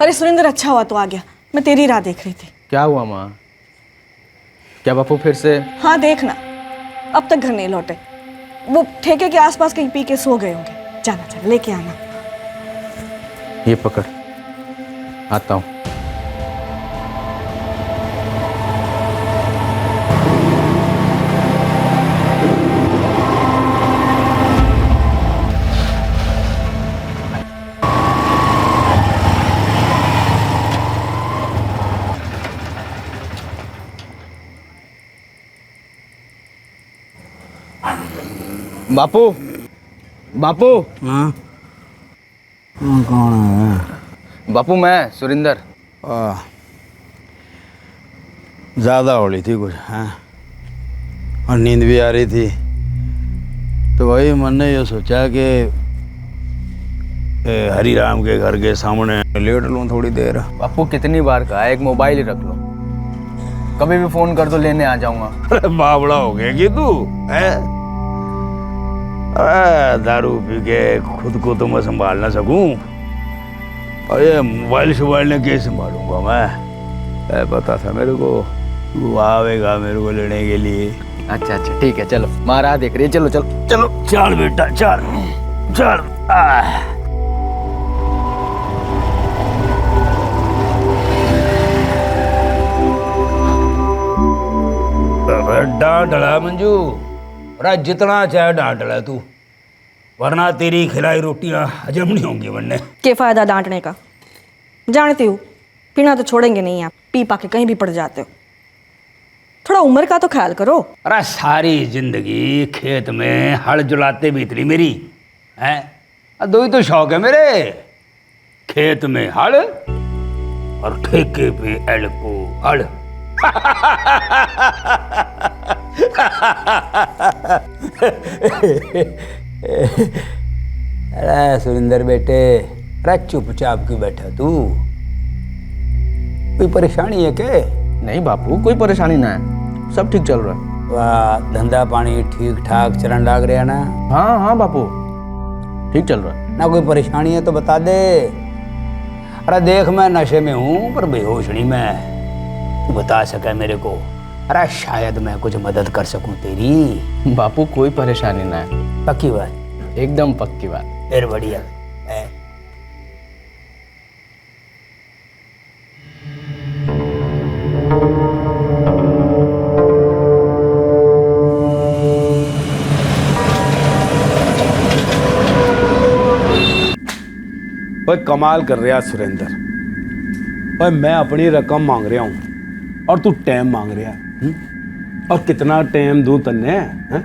अरे सुरेंद्र, अच्छा हुआ तो आ गया, मैं तेरी राह देख रही थी। क्या हुआ माँ? क्या बापू फिर से? हाँ देखना, अब तक घर नहीं लौटे। वो ठेके के आसपास कहीं पी के सो गए होंगे। जाना जाना, लेके आना। ये पकड़, आता हूँ। बापू, बापू। हाँ, कौन है? बापू मैं सुरेंद्र। ज़्यादा हो रही थी कुछ, हाँ, और नींद भी आ रही थी, तो वही मन ने ये सोचा कि हरिराम के घर के सामने लेट लूँ थोड़ी देर। बापू कितनी बार कहा, एक मोबाइल ही रख लो, कभी भी फोन कर दो, लेने आ जाऊंगा। अरे बावड़ा हो गया कि तू है? दारू पी के खुद को तो मैं संभाल ना सकूं, और ये मोबाइल शोबाइल ने कैसे संभालूंगा मैं? पता था मेरे को तू आवेगा मेरे को लेने के लिए। अच्छा अच्छा ठीक है, चलो माँ राह देख रही है, चलो चलो चलो। चल बेटा चल चल। डांट डला मंजू, अरे जितना चाहे डांट डला तू, वरना तेरी खिलाई रोटियां हजम नहीं होंगी वरने। क्या फायदा डांटने का? जानती हूँ पीना तो छोड़ेंगे नहीं आप, पी पा के कहीं भी पड़ जाते हो। थोड़ा उम्र का तो ख्याल करो। अरे सारी जिंदगी खेत में हल जुलाते बीतरी मेरी है, दो ही तो शौक है मेरे, खेत में हल और ठेके पे एल को हल। अरे सुरेंद्र बेटे, अरे चुपचाप क्यों बैठा तू? कोई परेशानी है क्या? नहीं बापू, कोई परेशानी ना है, सब ठीक चल रहा है। वाह, धंधा पानी ठीक ठाक चलन लाग रहा ना? हाँ हाँ बापू, ठीक चल रहा है। ना कोई परेशानी है तो बता दे। अरे देख मैं नशे में हूँ पर बेहोश नहीं मैं, तू बता सके मेरे को, अरे शायद मैं कुछ मदद कर सकूं तेरी। बापू कोई परेशानी ना है। पक्की बात? एकदम पक्की बात। फिर बढ़िया है। ओए कमाल कर रहा सुरेंद्र, ओए मैं अपनी रकम मांग रहा हूँ और तू टाइम मांग रहा है। और कितना टाइम दूं तन्ने हैं?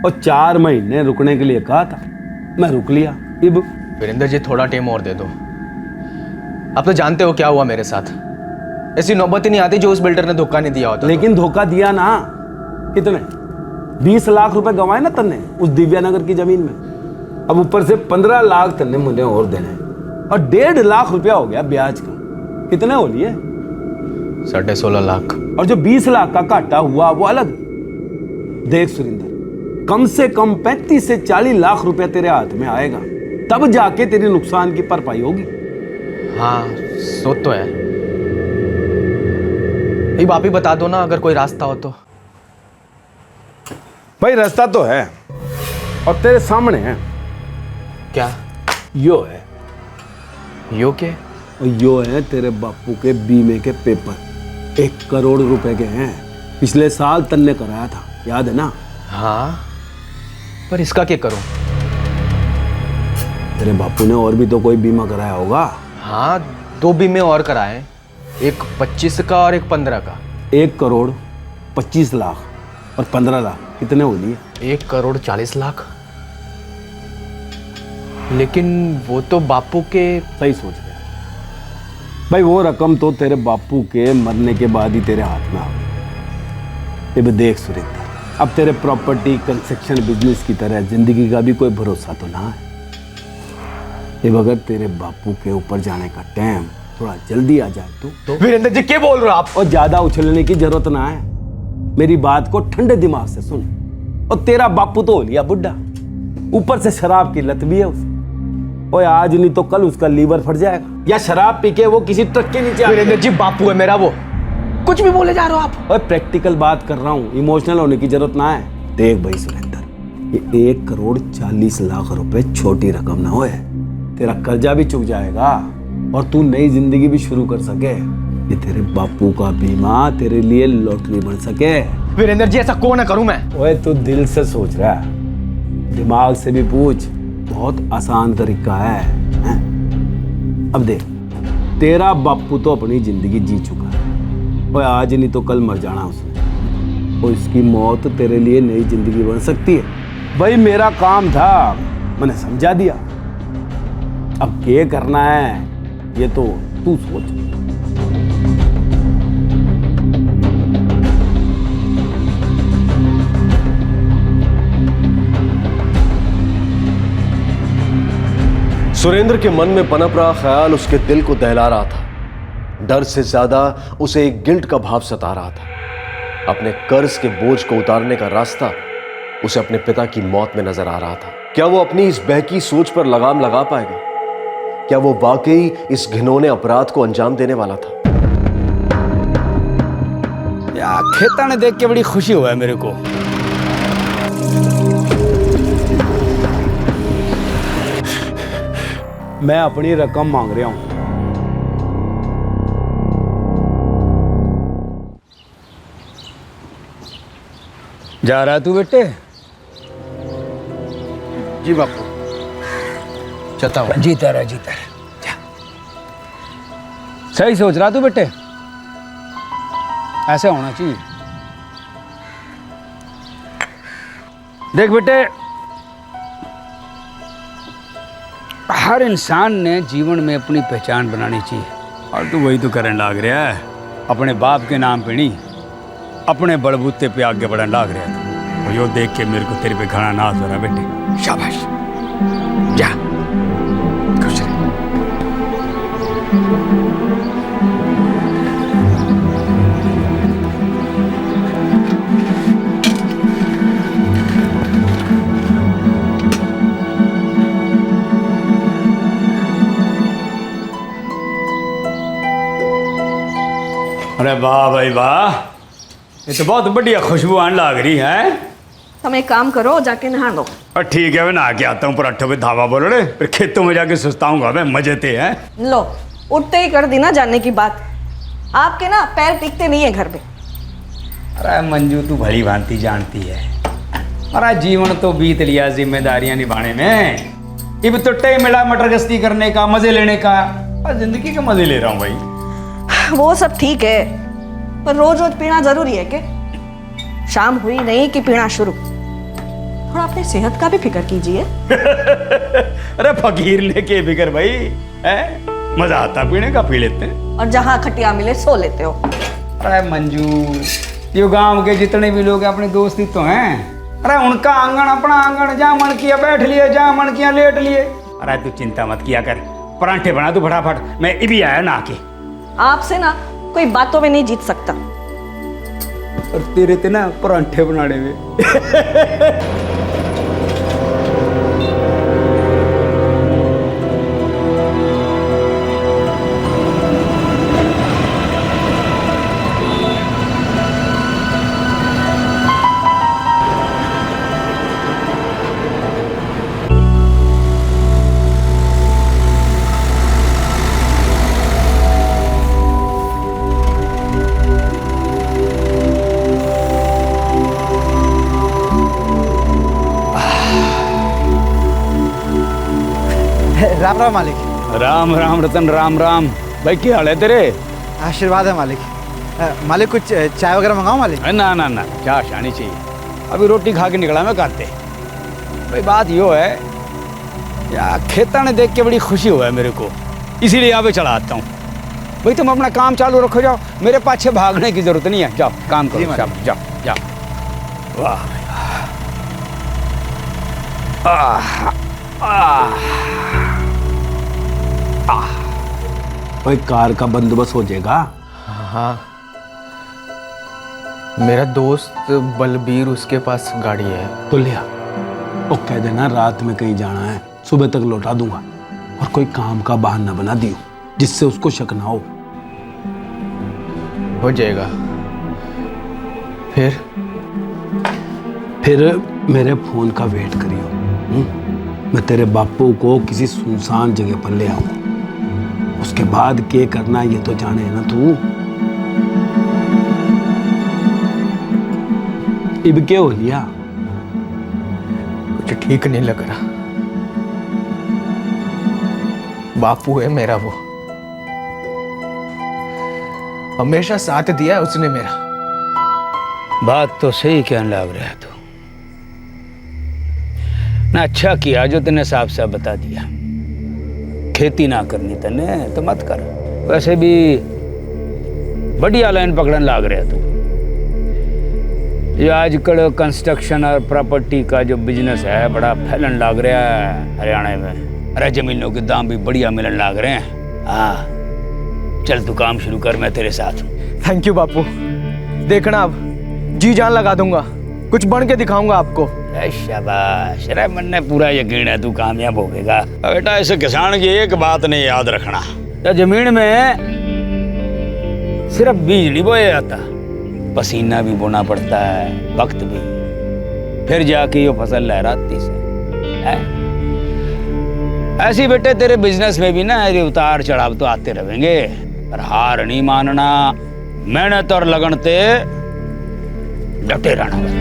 और 4 महीने रुकने के लिए कहा था, मैं रुक लिया। अब वीरेंद्र जी थोड़ा टाइम और दे दो। आप तो जानते हो क्या हुआ मेरे साथ, ऐसी नौबत ही नहीं आती जो उस बिल्डर ने धोखा नहीं दिया होता। लेकिन धोखा दिया ना। कितने? 20 लाख रुपए गंवाए ना तन्ने उस दिव्यानगर की जमीन में। अब ऊपर से 15 लाख तन्ने मुझे और देने, और 1.5 लाख रुपया हो गया ब्याज का। कितने हो लिए? 16.5 लाख। और जो 20 लाख का घाटा हुआ वो अलग। देख सुरेंद्र, कम से कम 35 से 40 लाख रुपया तेरे हाथ में आएगा, तब जाके तेरी नुकसान की भरपाई होगी। हाँ सो तो है, अब आप ही बता दो ना अगर कोई रास्ता हो तो। भाई रास्ता तो है, और तेरे सामने है। क्या? यो है। यो के? और यो है तेरे बापू के बीमे के पेपर, 1 करोड़ रुपए के हैं। पिछले साल तन्ने कराया था, याद है ना? हाँ, पर इसका क्या करूं? तेरे बापू ने और भी तो कोई बीमा कराया होगा। हाँ 2 बीमे और कराए, एक 25 का और एक 15 का। 1 करोड़ 25 लाख और 15 लाख कितने हो लिए? 1 करोड़ 40 लाख। लेकिन वो तो बापू के। सही सोच रहे भाई, वो रकम तो तेरे बापू के मरने के बाद ही तेरे हाथ में आ गई। अब देख सुरेंद्र, अब तेरे प्रॉपर्टी कंस्ट्रक्शन बिजनेस की तरह जिंदगी का भी कोई भरोसा तो ना है। अब अगर तेरे बापू के ऊपर जाने का टाइम थोड़ा जल्दी आ जाए तो वीरेंद्र जी क्या बोल रहे हो आप? और ज्यादा उछलने की जरूरत ना है, मेरी बात को ठंडे दिमाग से सुन। और तेरा बापू तो हो लिया बुढ़ा, ऊपर से शराब की लत भी है उसे। ओए आज नहीं तो कल उसका लीवर फट जाएगा, या शराब पी के वो किसी ट्रक के नीचे आ वीरेंद्र जी बापू है मेरा वो, कुछ भी बोले जा रहे हो आप। ओए प्रैक्टिकल बात कर रहा हूँ, इमोशनल होने की जरूरत ना है। देख भाई सुरेंद्र, ये 1,40,00,000 रुपए छोटी रकम ना होए, तेरा कर्जा भी चुक जाएगा और तू नई जिंदगी भी शुरू कर सके। ये तेरे बापू का बीमा तेरे लिए लॉटरी बन सके। वीरेंद्र जी ऐसा क्यों ना करूं मैं। ओए तू दिल से सोच रहा है, दिमाग से भी पूछ, बहुत आसान तरीका है, हैं? अब देख, तेरा बापू तो अपनी जिंदगी जी चुका है, ओए आज नहीं तो कल मर जाना उसने, और इसकी मौत तेरे लिए नई जिंदगी बन सकती है। भाई मेरा काम था, मैंने समझा दिया, अब क्या करना है ये तो तू सोच। सुरेंद्र के मन में पनप रहा ख्याल उसके दिल को दहला रहा था। डर से ज्यादा उसे एक गिल्ट का भाव सता रहा था। अपने कर्ज के बोझ को उतारने का रास्ता उसे अपने पिता की मौत में नजर आ रहा था। क्या वो अपनी इस बहकी सोच पर लगाम लगा पाएगा? क्या वो वाकई इस घिनौने अपराध को अंजाम देने वाला था? यार खेता ने देख के बड़ी खुशी हुआ है मेरे को। मैं अपनी रकम मांग रहा हूं। जा रहा तू बेटे? जी बापू, चलता हूँ। जीता रहा जा। सही सोच रहा तू बेटे, ऐसा होना चाहिए। देख बेटे, हर इंसान ने जीवन में अपनी पहचान बनानी चाहिए, और तू वही तो करने लाग रहा है। अपने बाप के नाम पे नहीं, अपने बलबूते पे आगे बढ़ने लाग रहा है। और यो देख के मेरे को तेरे पे घना नाज हो रहा बेटे। शाबाश, जा खुश रह। अरे वाह भाई वाह, ये तो बहुत बढ़िया खुशबू आने लग रही है। तुम एक काम करो, जाके नहा लो। और ठीक है, मैं नहा के आता हूँ, पराठों पे धावा बोल रहे, फिर खेतों में जाके सुस्ताऊंगा मैं, मजे थे हैं। लो, उठते ही कर दी ना जानने की बात। आपके ना पैर टिकते नहीं है घर में। अरे मंजू, तू भली भांति जानती है, अरे जीवन तो बीत लिया जिम्मेदारियां निभाने में। अब तो टाइम मिला मटर गश्ती करने का, मजे लेने का, और जिंदगी के मजे ले रहा हूँ भाई। वो सब ठीक है, पर रोज रोज पीना जरूरी है के? शाम हुई नहीं कि पीना शुरू। थोड़ा अपनी सेहत का भी फिक्र कीजिए। अरे फकीर ने के फिक्र भाई, है मजा आता पीने का, पी लेते हैं। और जहाँ खटिया मिले सो लेते हो। अरे मंजू, ये गांव के जितने भी लोग अपने दोस्त ही तो हैं। अरे उनका आंगन अपना आंगन, जहाँ मन किया बैठ लिए, जहाँ मन किया लेट लिए। अरे तू चिंता मत किया कर, परांठे बना तू फटाफट, मैं भी आया ना आके। आपसे ना कोई बातों में नहीं जीत सकता। और तेरे ते ना परांठे बनाने में। राम राम मालिक। राम राम रतन, राम राम। भाई क्या हाल है तेरे? आशीर्वाद है मालिक। मालिक कुछ चाय वगैरह मंगाओ मालिक? ना ना ना, क्या शानी चाहिए, अभी रोटी खा के निकला मैं काते। भाई बात यो है यार, खेता ने देख के बड़ी खुशी हुआ है मेरे को, इसीलिए यहाँ पे चला आता हूँ। भाई तुम अपना काम चालू रखो, जाओ, मेरे पाछे भागने की जरूरत नहीं है। जाओ काम करो, जाओ जाओ जाओ। वाह भाई कार का बंदोबस्त हो जाएगा? हाँ, मेरा दोस्त बलबीर, उसके पास गाड़ी है। तो लिया, और कह देना रात में कहीं जाना है, सुबह तक लौटा दूंगा। और कोई काम का बहाना बना दियो जिससे उसको शक ना हो जाएगा। फिर मेरे फोन का वेट करियो। मैं तेरे बापू को किसी सुनसान जगह पर ले आऊंगा। उसके बाद क्या करना ये तो जाने है ना तू। इब क्या हो लिया? कुछ ठीक नहीं लग रहा। बापू है मेरा, वो हमेशा साथ दिया है उसने मेरा। बात तो सही कहने लग रहा है तू ना। अच्छा किया जो तूने साफ साफ बता दिया। खेती ना करनी तने तो मत कर। वैसे भी बढ़िया लाइन पकड़न लग रहा तू। ये आजकल कंस्ट्रक्शन और प्रॉपर्टी का जो बिजनेस है बड़ा फैलन लग रहा है हरियाणा में। अरे जमीनों के दाम भी बढ़िया मिलन लग रहे हैं। हाँ चल तू काम शुरू कर, मैं तेरे साथ हूँ। थैंक यू बापू। देखना अब जी जान लगा दूंगा, कुछ बन के दिखाऊंगा आपको। शाबाश, अरे मन ने पूरा यकीन है तू कामयाब होगा। बेटा ऐसे किसान की एक बात नहीं याद रखना, तो जमीन में सिर्फ बीज नहीं बोया जाता, पसीना भी बोना पड़ता है, वक्त भी, फिर जाके ये फसल लहराती से है। ऐसे बेटे तेरे बिजनेस में भी ना ये उतार चढ़ाव तो आते रहेंगे, पर हार नहीं मानना, मेहनत और लगन ते डटे रहना।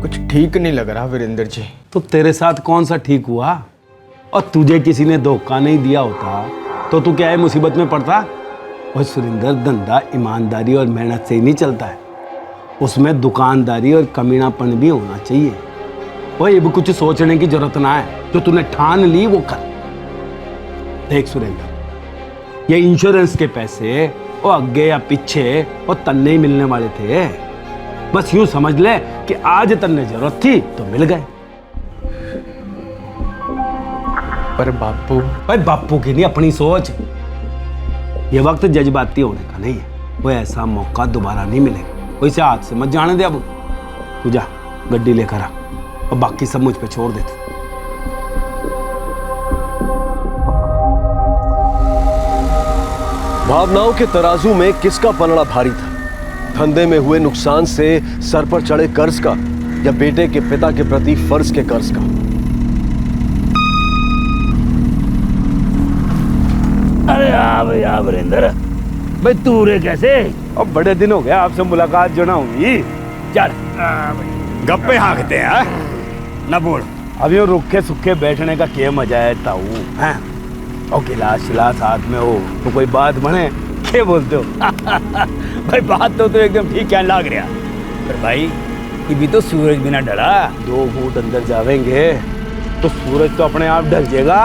कुछ ठीक नहीं लग रहा वीरेंद्र जी। तो तेरे साथ कौन सा ठीक हुआ? और तुझे किसी ने धोखा नहीं दिया होता तो तू क्या है मुसीबत में पड़ता? और सुरेंद्र, धंधा ईमानदारी और मेहनत से ही नहीं चलता है, उसमें दुकानदारी और कमीनापन भी होना चाहिए। और ये भी कुछ सोचने की जरूरत ना है, जो तूने ठान ली वो कर। देख सुरेंद्र, ये इंश्योरेंस के पैसे वो आगे या पीछे और तन्ने ही मिलने वाले थे। बस यूं समझ ले कि आज तन्ने जरूरत थी तो मिल गए। पर बापू, भाई बापू की नहीं, अपनी सोच। ये वक्त जज्बाती होने का नहीं है, वो ऐसा मौका दोबारा नहीं मिलेगा। वो इसे हाथ से मत जाने दे। अब तू जा गड्डी लेकर आ और बाकी सब मुझ पे छोड़ दे। भावनाओं के तराजू में किसका पलड़ा भारी था? धंधे में हुए नुकसान से सर पर चढ़े कर्ज का, या बेटे के पिता के प्रति फर्ज के कर्ज का? अरे आ वीरेंद्र भाई, तू रे कैसे? अब बड़े दिन हो गए आपसे मुलाकात जो ना हुई। चल गप्पे हाँकते हैं ना। बोल, अब यूं रुखे सुखे बैठने का क्या मजा है ताऊ हैं? और गिलास शिलास हाथ में हो तो कोई बात बने, क्या बोलते हो? भाई बात तो एकदम ठीक कहने लग रहा, पर भाई ये भी तो सूरज बिना ढला। 2 फुट अंदर जावेंगे तो सूरज तो अपने आप ढल जाएगा।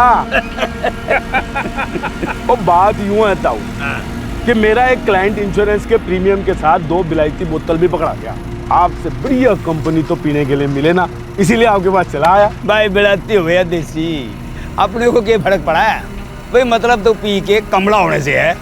और बात यूं है ताऊ कि मेरा एक क्लाइंट इंश्योरेंस के प्रीमियम के साथ 2 विलायती बोतल भी पकड़ा गया। आपसे बढ़िया कंपनी तो पीने के लिए मिले ना, इसीलिए आपके पास चला आया। भाई बिलाती हुए देसी, अपने को क्या फर्क पड़ा है भाई? मतलब तो पी के कमला होने से है?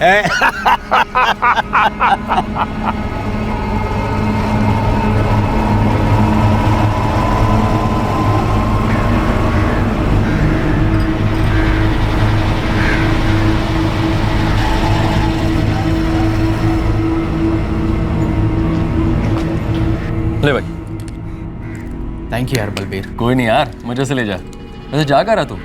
ले भाई। थैंक यू यार बलबीर। कोई नहीं यार, मजे से ले जा। वैसे जा कहाँ रहा तू?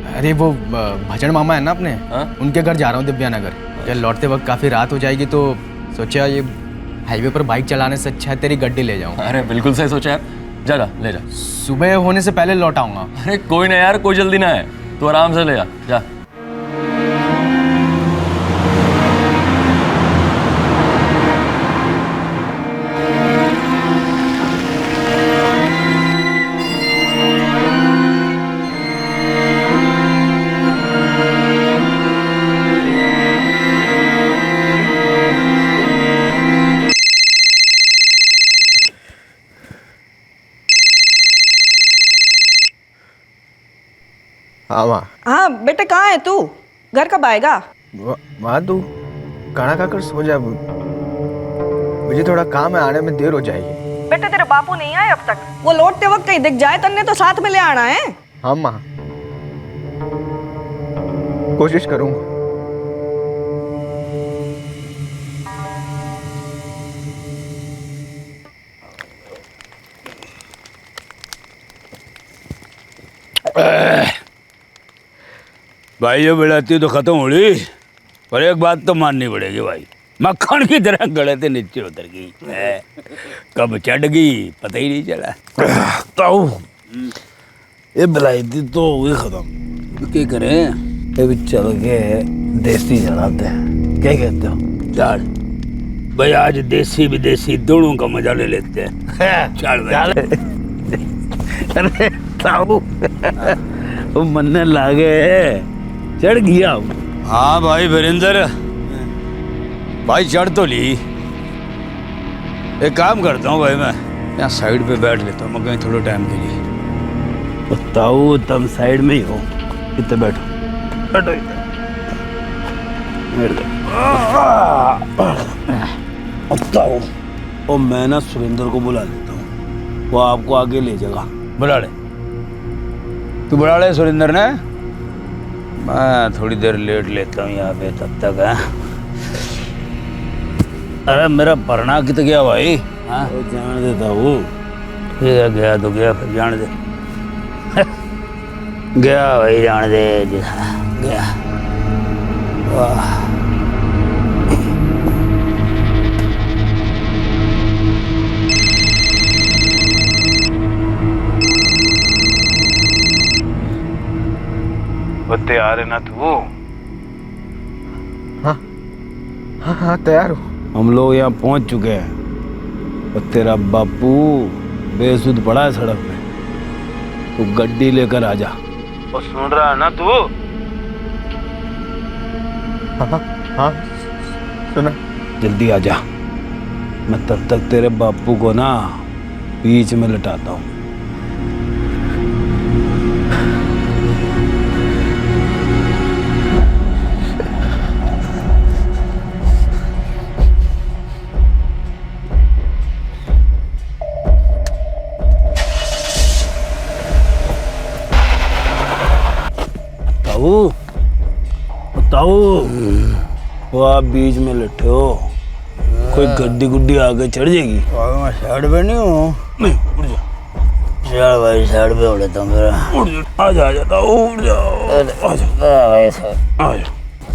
अरे वो भजन मामा है ना अपने, हाँ? उनके घर जा रहा हूँ दिव्या नगर। यार लौटते वक्त काफ़ी रात हो जाएगी तो सोचा ये हाईवे पर बाइक चलाने से अच्छा है तेरी गड्डी ले जाऊँ। अरे बिल्कुल सही सोचा यार, जा जा ले जा। सुबह होने से पहले लौट आऊँगा। अरे कोई ना यार, कोई जल्दी ना है, तू आराम से ले जा जा। हाँ माँ। हाँ बेटे, कहाँ है तू? घर कब आएगा? माँ तू खाना खाकर सो जा, मुझे थोड़ा काम है, आने में देर हो जाएगी। बेटे तेरे बापू नहीं आए अब तक, वो लौटते वक्त कहीं दिख जाए तन्ने तो साथ में ले आना है। हाँ माँ। कोशिश करूंगा। भाई ये बेड़ाती तो खत्म हो गई, पर एक बात तो माननी पड़ेगी भाई, मक्खन की तरह गले से नीचे उतर गई है। कब चढ़ गई पता ही नहीं चला। ताऊ ये बलायती तो हुई खत्म। क्या करें? ये भी चल के देसी चढ़ाते हैं, क्या कहते हो? चल भाई, आज देसी विदेशी दोनों का मजा ले लेते हैं। चल भाई। अरे ताऊ वो मन्ने लागे चढ़ गया। हाँ भाई वीरेंद्र भाई, चढ़ तो ली। एक काम करता हूँ भाई, मैं यहाँ साइड पे बैठ लेता हूँ मैं कहीं थोड़े टाइम के लिए। ताऊ तुम साइड में ही हो, इतने बैठो बैठो ताऊ। और मैं ना सुरेंद्र को बुला लेता हूँ, वो आपको आगे ले जाएगा। बुला ले, तू बुला ले सुरेंद्र ने, मैं थोड़ी देर लेट लेता हूँ यहाँ पे तब तक है। अरे मेरा पढ़ना कित गया भाई? हाँ वो जान देता वो ठीक है, गया तो गया, फिर जान दे। गया भाई, जान दे, गया। वाह तैयार है ना तू? हाँ तैयार हो। हम लोग यहाँ पहुँच चुके हैं और तेरा बापू बेसुध पड़ा है सड़क पे, तू गड्डी लेकर आ जा। और सुन रहा है ना तू? हाँ सुना। जल्दी आ जा, मैं तब तक तेरे बापू को ना बीच में लटाता हूँ। ताऊ वो आप बीच में लेटे हो, कोई गड्डी गुड्डी आगे चढ़ जाएगी। मैं साइड पे नहीं हूँ। नहीं उड़ जा, चल भाई साइड पे उड़ लेता हूँ मेरा। उड़ जा, आ जा, आ जा ताऊ, उड़ जाओ, आ जा, आ जा,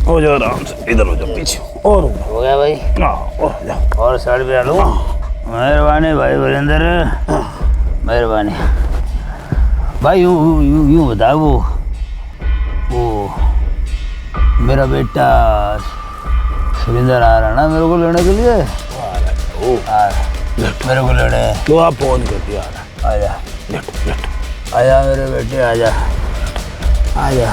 हो जा आराम से, इधर हो जा पीछे, और हो गया भाई, और जा, और साइड पे आ लो। मेहरबानी भाई वीरेंद्र, मेहरबानी भाई। यूँ बता, वो मेरा बेटा सुरेंद्र आ रहा ना मेरे को लेने के लिए? मेरे को लेने तो आप फोन कर दिया। आजा, आजा मेरे बेटे, आजा आजा।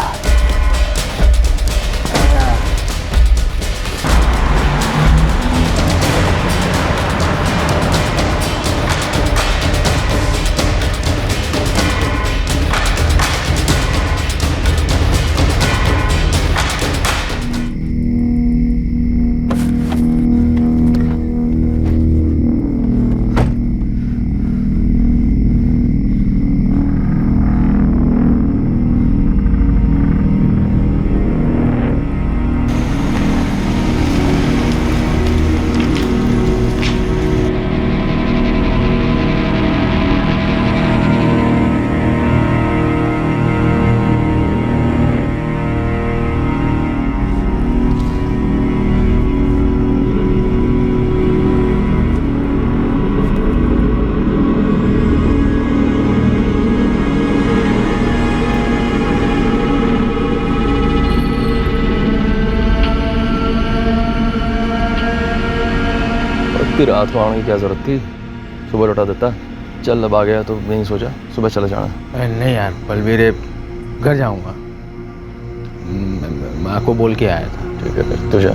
रात को आने की क्या जरूरत थी, सुबह लौटा देता। चल अब आ गया तो नहीं सोचा सुबह चला जाना। नहीं यार बलवीर, घर जाऊंगा, माँ को बोल के आया था। ठीक है फिर तो जा।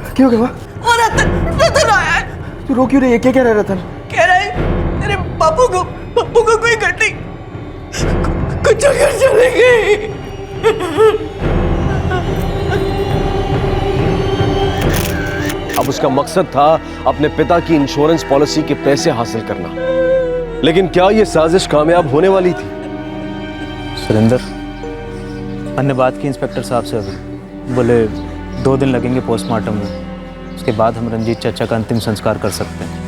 क्यों क्या हुआ? वो रतन आया है। तू रो क्यों रही है? क्या कह रहा है रतन? कह रहा है तेरे बापू को कोई गड्डी कुछ कर चले गई। अब उसका मकसद था अपने पिता की इंश्योरेंस पॉलिसी के पैसे हासिल करना, लेकिन क्या यह साजिश कामयाब होने वाली थी? सुरेंद्र, हमने बात की इंस्पेक्टर साहब से अभी, बोले 2 दिन लगेंगे पोस्टमार्टम में, उसके बाद हम रंजीत चाचा का अंतिम संस्कार कर सकते हैं।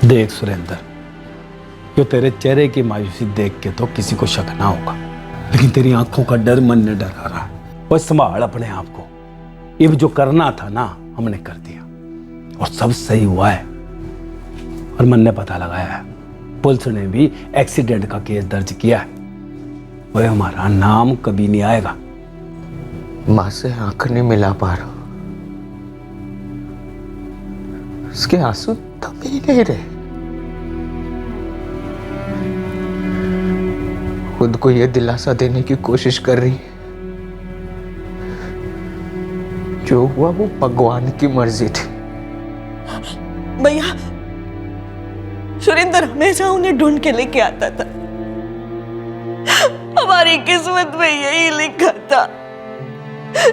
देख सुरेंद्र, जो तेरे चेहरे की मायूसी देख के तो किसी को शक ना होगा, लेकिन तेरी आंखों का डर मन ने डरा रहा है। बस संभाल अपने आप को। ये जो करना था ना, हमने कर दिया और सब सही हुआ है। और मन ने पता लगाया है, पुलिस ने भी एक्सीडेंट का केस दर्ज किया है। वह हमारा नाम कभी नहीं आएगा। माँ से आंख नहीं मिला पा रहा, उसके आंसू थम ही नहीं रहे। खुद को यह दिलासा देने की कोशिश कर रही है, जो हुआ वो भगवान की मर्जी थी। भैया, सुरेंद्र हमेशा उन्हें ढूंढ के लेके आता था। हमारी किस्मत में यही लिखा था,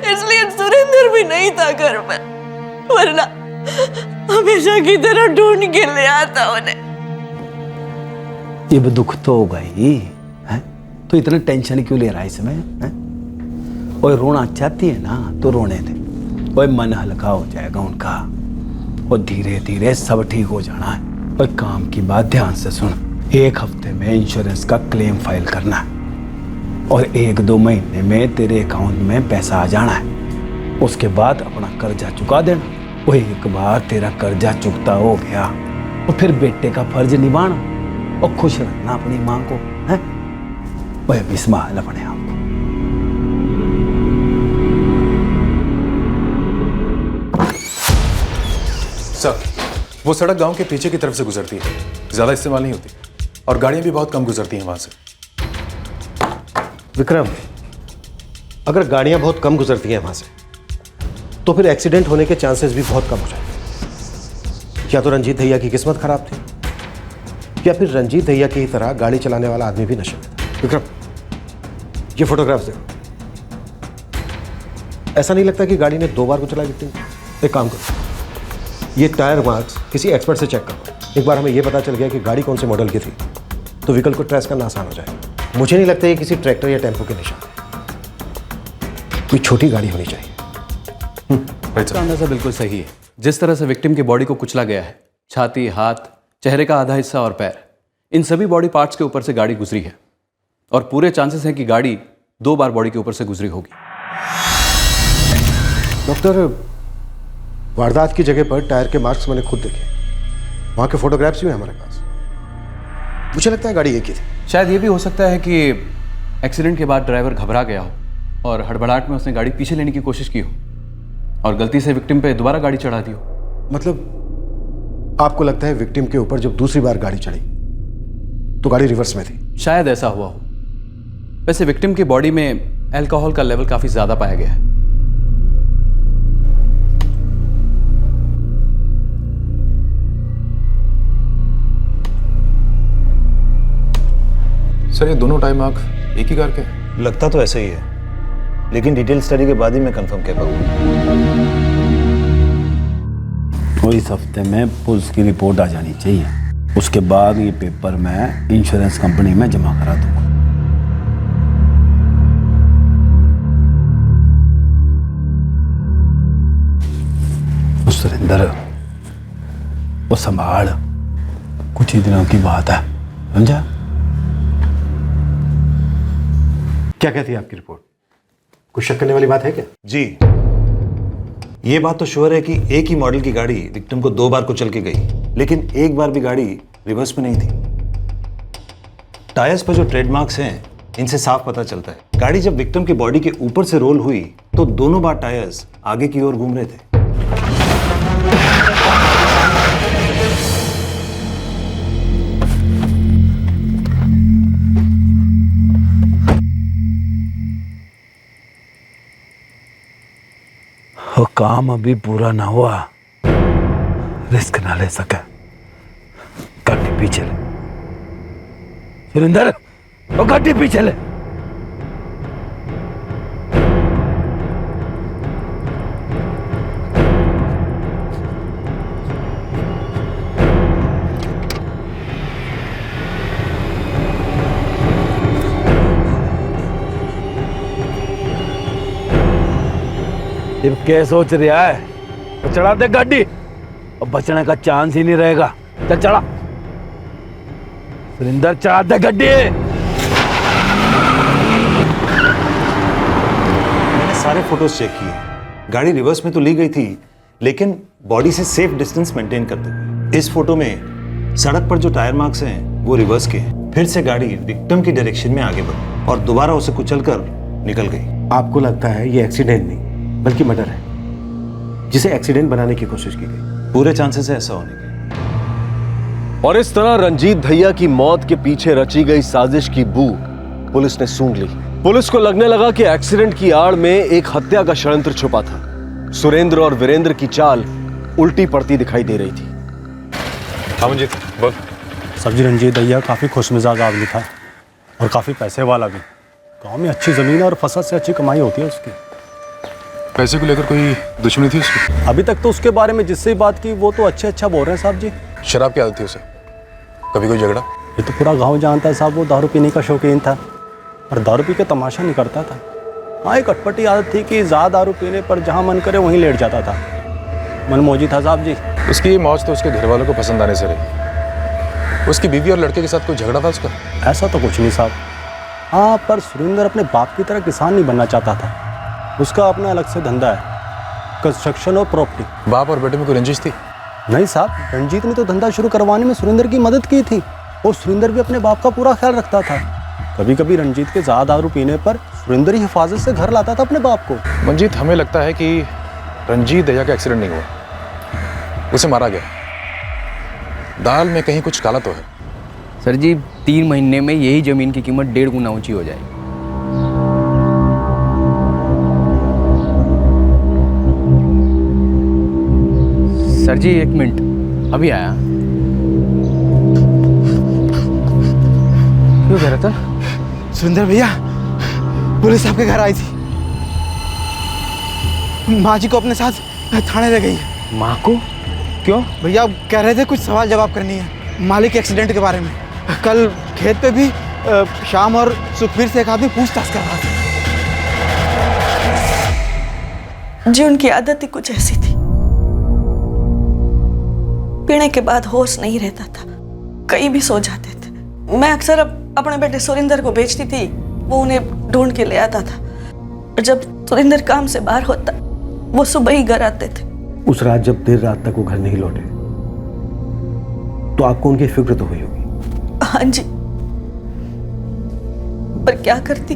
इसलिए सुरेंद्र भी नहीं था घर में, वरना हमेशा की तरह ढूंढ के ले आता उन्हें। ये भी दुख तो होगा ही है, तो इतना टेंशन क्यों ले रहा है इसमें? और रोना चाहती है ना तो रोने दे, और मन हल्का हो जाएगा उनका, और धीरे धीरे सब ठीक हो जाना है। और काम की बात ध्यान से सुन, 1 हफ्ते में इंश्योरेंस का क्लेम फाइल करना है, और 1-2 महीने में तेरे अकाउंट में पैसा आ जाना है। उसके बाद अपना कर्जा चुका देना। वो एक बार तेरा कर्जा चुकता हो गया, और फिर बेटे का फर्ज निभाना और खुश रखना अपनी माँ को, है? वह भी संभाल अपने आप को। सर, वो सड़क गांव के पीछे की तरफ से गुजरती है, ज्यादा इस्तेमाल नहीं होती, और गाड़ियां भी बहुत कम गुजरती हैं वहां से। विक्रम, अगर गाड़ियां बहुत कम गुजरती हैं वहां से, तो फिर एक्सीडेंट होने के चांसेस भी बहुत कम हो जाएंगे। या तो रंजीत भैया की किस्मत खराब थी, या फिर रंजीत भैया की तरह गाड़ी चलाने वाला आदमी भी नशे में था। विक्रम, ये फोटोग्राफ्स देखो। ऐसा नहीं लगता कि गाड़ी ने 2 बार को चलाई विक्टिम? एक काम करो, ये टायर मार्क्स किसी एक्सपर्ट से चेक करो। एक बार हमें ये पता चल गया कि गाड़ी कौन से मॉडल की थी, तो व्हीकल को ट्रेस करना आसान हो जाएगा। मुझे नहीं लगता ये किसी ट्रैक्टर या टेम्पो के निशान है, कोई छोटी गाड़ी होनी चाहिए। इसका अंदाजा बिल्कुल सही है। जिस तरह से विक्टिम की बॉडी को कुचला गया है, छाती, हाथ, चेहरे का आधा हिस्सा और पैर, इन सभी बॉडी पार्ट्स के ऊपर से गाड़ी गुजरी है, और पूरे चांसेस हैं कि गाड़ी 2 बार बॉडी के ऊपर से गुजरी होगी। डॉक्टर, वारदात की जगह पर टायर के मार्क्स मैंने खुद देखे, वहां के फोटोग्राफ्स भी हैं हमारे पास। मुझे लगता है गाड़ी एक ही थी। शायद ये भी हो सकता है कि एक्सीडेंट के बाद ड्राइवर घबरा गया हो और हड़बड़ाहट में उसने गाड़ी पीछे लेने की कोशिश की हो, और गलती से विक्टिम पे दोबारा गाड़ी चढ़ा दी हो। मतलब आपको लगता है विक्टिम के ऊपर जब दूसरी बार गाड़ी चढ़ी तो गाड़ी रिवर्स में थी? शायद ऐसा हुआ हो। वैसे विक्टिम की बॉडी में अल्कोहल का लेवल काफी ज्यादा पाया गया है। सर, ये दोनों टाइम मार्क एक ही कार के हैं? लगता तो ऐसा ही है, लेकिन डिटेल स्टडी के बाद ही मैं कंफर्म कह पाऊंगा। और इस हफ्ते में पुलिस की रिपोर्ट आ जानी चाहिए, उसके बाद ये पेपर मैं इंश्योरेंस कंपनी में जमा करा दूंगा। सुरेंद्र, वो संभाल, कुछ ही दिनों की बात है, समझा? क्या कहती है आपकी रिपोर्ट? कुछ शक करने वाली बात है क्या? जी, ये बात तो श्योर है कि एक ही मॉडल की गाड़ी विक्टिम को 2 बार को चल के गई, लेकिन एक बार भी गाड़ी रिवर्स में नहीं थी। टायर्स पर जो ट्रेडमार्क्स हैं इनसे साफ पता चलता है गाड़ी जब विक्टिम की बॉडी के ऊपर से रोल हुई तो दोनों बार टायर्स आगे की ओर घूम रहे थे। वो काम अभी पूरा ना हुआ, रिस्क ना ले सका। गाड़ी पीछे ले सुरेंद्र, वो गाड़ी पीछे ले। अब क्या सोच रहा है? तो चढ़ा दे गाड़ी, अब बचने का चांस ही नहीं रहेगा। चल चढ़ा सुरेंद्र, चढ़ा दे गाड़ी। मैंने सारे फोटोज चेक किए, गाड़ी रिवर्स में तो ली गई थी लेकिन बॉडी से सेफ डिस्टेंस मेंटेन करते हुए। इस फोटो में सड़क पर जो टायर मार्क्स हैं वो रिवर्स के हैं। फिर से गाड़ी विक्टिम की डायरेक्शन में आगे बढ़ी और दोबारा उसे कुचलकर निकल गई। आपको लगता है ये एक्सीडेंट नहीं बल्कि मर्डर है, जिसे एक्सीडेंट बनाने की कोशिश की गई? पूरे चांसेस है ऐसा होने के। और इस तरह रंजीत दहिया की मौत के पीछे रची गई साजिश की बू पुलिस ने सूंघ ली। पुलिस को लगने लगा कि एक्सीडेंट की आड़ में एक हत्या का षड्यंत्र छुपा था। सुरेंद्र और वीरेंद्र की चाल उल्टी पड़ती दिखाई दे रही थी। हाँ मंजीत बोल। सब्जी रंजीत दहिया काफ़ी खुशमिजाज आदमी था और काफ़ी पैसे वाला भी। गाँव में अच्छी ज़मीन और फसल से अच्छी कमाई होती है उसकी। पैसे को लेकर कोई दुश्मनी थी उसकी? अभी तक तो उसके बारे में जिससे बात की वो तो अच्छा बोल रहे हैं साहब जी। शराब की आदत थी उसे? कभी कोई झगड़ा? ये तो पूरा गांव जानता है साहब, वो दारू पीने का शौकीन था और दारू पी के तमाशा नहीं करता था। हाँ, एक अटपटी आदत थी कि ज़्यादा दारू पीने पर जहाँ मन करे वहीं लेट जाता था। मनमोजी था साहब जी। उसकी ये मौज तो उसके घर वालों को पसंद आने से रही। उसकी बीवी और लड़के के साथ कोई झगड़ा था उसका? ऐसा तो कुछ नहीं साहब। हाँ, पर सुरेंद्र अपने बाप की तरह किसान नहीं बनना चाहता था। उसका अपना अलग से धंधा है, कंस्ट्रक्शन और प्रॉपर्टी। बाप और बेटे में कोई रंजिश थी? नहीं साहब, रंजीत ने तो धंधा शुरू करवाने में सुरेंद्र की मदद की थी और सुरेंद्र भी अपने बाप का पूरा ख्याल रखता था। कभी कभी रंजीत के ज़्यादा दारू पीने पर सुरेंद्र ही हिफाजत से घर लाता था अपने बाप को। मंजीत, हमें लगता है कि रंजीत दहिया का एक्सीडेंट नहीं हुआ, उसे मारा गया। दाल में कहीं कुछ काला तो है। सर जी, 3 महीने में यही ज़मीन की कीमत 1.5 गुना ऊंची हो जाएगी। सर जी 1 मिनट, अभी आया। क्यों कह रहा था? सुरेंद्र भैया, पुलिस आपके घर आई थी, माँ जी को अपने साथ थाने ले गई है। माँ को? क्यों? भैया कह रहे थे कुछ सवाल जवाब करनी है मालिक के एक्सीडेंट के बारे में। कल खेत पे भी शाम और सुखबीर से एक आदमी पूछताछ कर रहा था। जी उनकी आदत ही कुछ ऐसी थी, पीने के बाद होश नहीं रहता था, कहीं भी सो जाते थे। मैं अक्सर अपने बेटे सुरेंद्र को भेजती थी, वो उन्हें ढूंढ के ले आता था। और जब सुरेंद्र काम से बाहर होता वो सुबह ही घर आते थे। उस रात जब देर रात तक वो घर नहीं लौटे तो आपको उनकी फिक्र तो हुई होगी? हाँ जी, पर क्या करती,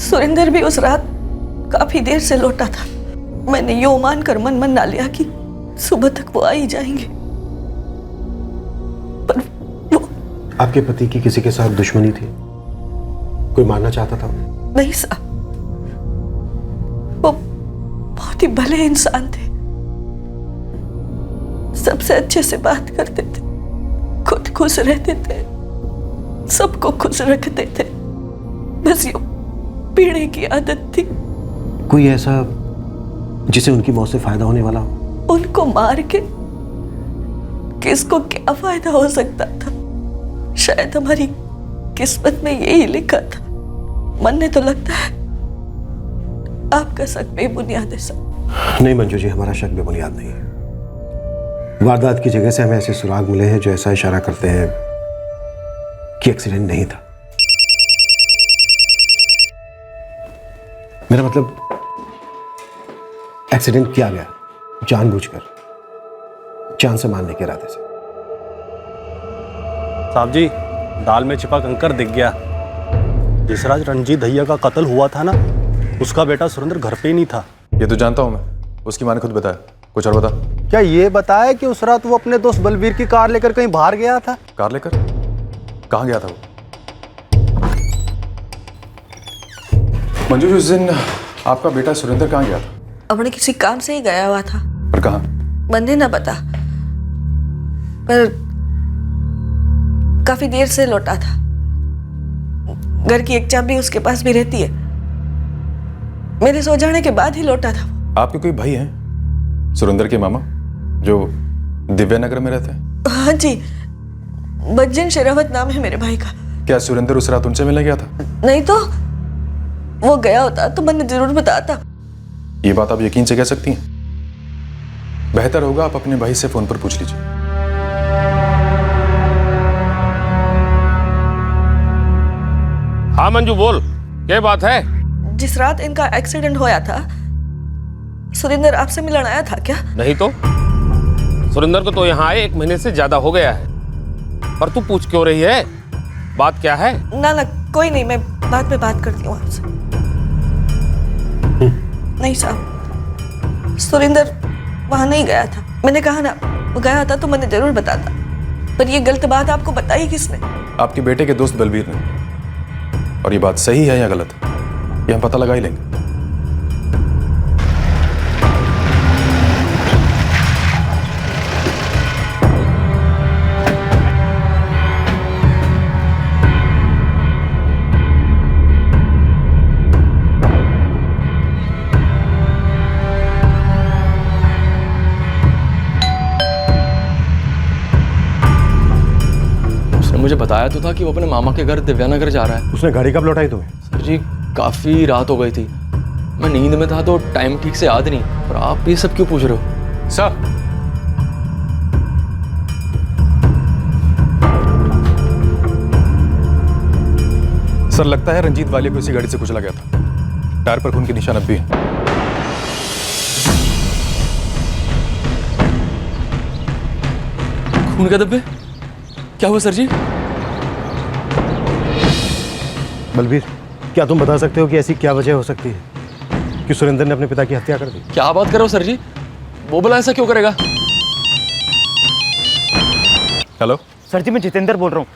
सुरेंद्र भी उस रात काफी देर से लौटा था। मैंने यो मानकर मन मना लिया कि सुबह तक वो आ ही जाएंगे, पर वो... आपके पति की किसी के साथ दुश्मनी थी? कोई मारना चाहता था उन्हें? नहीं साहब, वो बहुत ही भले इंसान थे, सबसे अच्छे से बात करते थे, खुद खुश रहते थे, सबको खुश रखते थे। बस यो पीने की आदत थी। कोई ऐसा जिसे उनकी मौत से फायदा होने वाला हो? उनको मार के किसको क्या फायदा हो सकता था? शायद हमारी किस्मत में यही लिखा था। मन ने तो लगता है आपका शक बेबुनियाद है सब। नहीं मंजू जी, हमारा शक बेबुनियाद नहीं है। वारदात की जगह से हमें ऐसे सुराग मिले हैं जो ऐसा इशारा करते हैं कि एक्सीडेंट नहीं था। मेरा मतलब एक्सीडेंट किया गया जानबूझकर, जान से मारने के इरादे से। साहब जी, दाल में छिपा कंकर दिख गया। जिस रात रंजीत भैया का कत्ल हुआ था ना, उसका बेटा सुरेंद्र घर पे ही नहीं था। ये तो जानता हूँ मैं, उसकी माँ ने खुद बताया। कुछ और बता। क्या ये बताया कि उस रात वो अपने दोस्त बलबीर की कार लेकर कहीं बाहर गया था? कार लेकर? कहाँ गया था वो? मंजू जी, उस दिन आपका बेटा सुरेंद्र कहाँ गया था? अपने किसी काम से ही गया हुआ था। और कहाँ? बंदे ना पता, पर काफी देर से लौटा था। घर की एक चाबी उसके पास भी रहती है। मेरे सो जाने के बाद ही लौटा था। आपके कोई भाई हैं सुरेंद्र के मामा जो दिव्यानगर में रहते हैं? हाँ जी, बज्जन शेरावत नाम है मेरे भाई का। क्या सुरेंद्र उस रात उनसे मिलने गया था? नहीं तो वो गया होता तो मैंने जरूर बताता। ये बात आप यकीन से कह सकती हैं? बेहतर होगा आप अपने भाई से फोन पर पूछ लीजिए। हाँ मंजू, बोल, क्या बात है? जिस रात इनका एक्सीडेंट होया था, सुरेंद्र आपसे मिलने आया था क्या? नहीं तो सुरेंद्र को तो यहाँ आए 1 महीने से ज्यादा हो गया है, पर तू पूछ क्यों रही है? बात क्या है? ना ना, कोई नहीं, मैं बाद में बात करती हूँ आपसे। नहीं साहब, सुरेंद्र वहां नहीं गया था। मैंने कहा ना, वो गया था तो मैंने जरूर बताता। पर ये गलत बात आपको बताई किसने? आपके बेटे के दोस्त बलबीर ने। और ये बात सही है या गलत, ये हम पता लगा ही लेंगे। मुझे बताया तो था कि वो अपने मामा के घर दिव्यानगर जा रहा है। उसने गाड़ी कब लौटाई तुम्हें? सर जी, काफी रात हो गई थी, मैं नींद में था तो टाइम ठीक से याद नहीं। पर आप ये सब क्यों पूछ रहे हो? सर, सर लगता है रंजीत वाले को इसी गाड़ी से कुचला गया था। टायर पर खून के निशान अब भी हैं। खून के धब्बे? क्या हुआ सर जी? बलबीर, क्या तुम बता सकते हो कि ऐसी क्या वजह हो सकती है कि सुरेंद्र ने अपने पिता की हत्या कर दी? क्या बात कर रहे हो सर जी? वो भला ऐसा क्यों करेगा? हेलो सर जी, मैं जितेंद्र बोल रहा हूँ,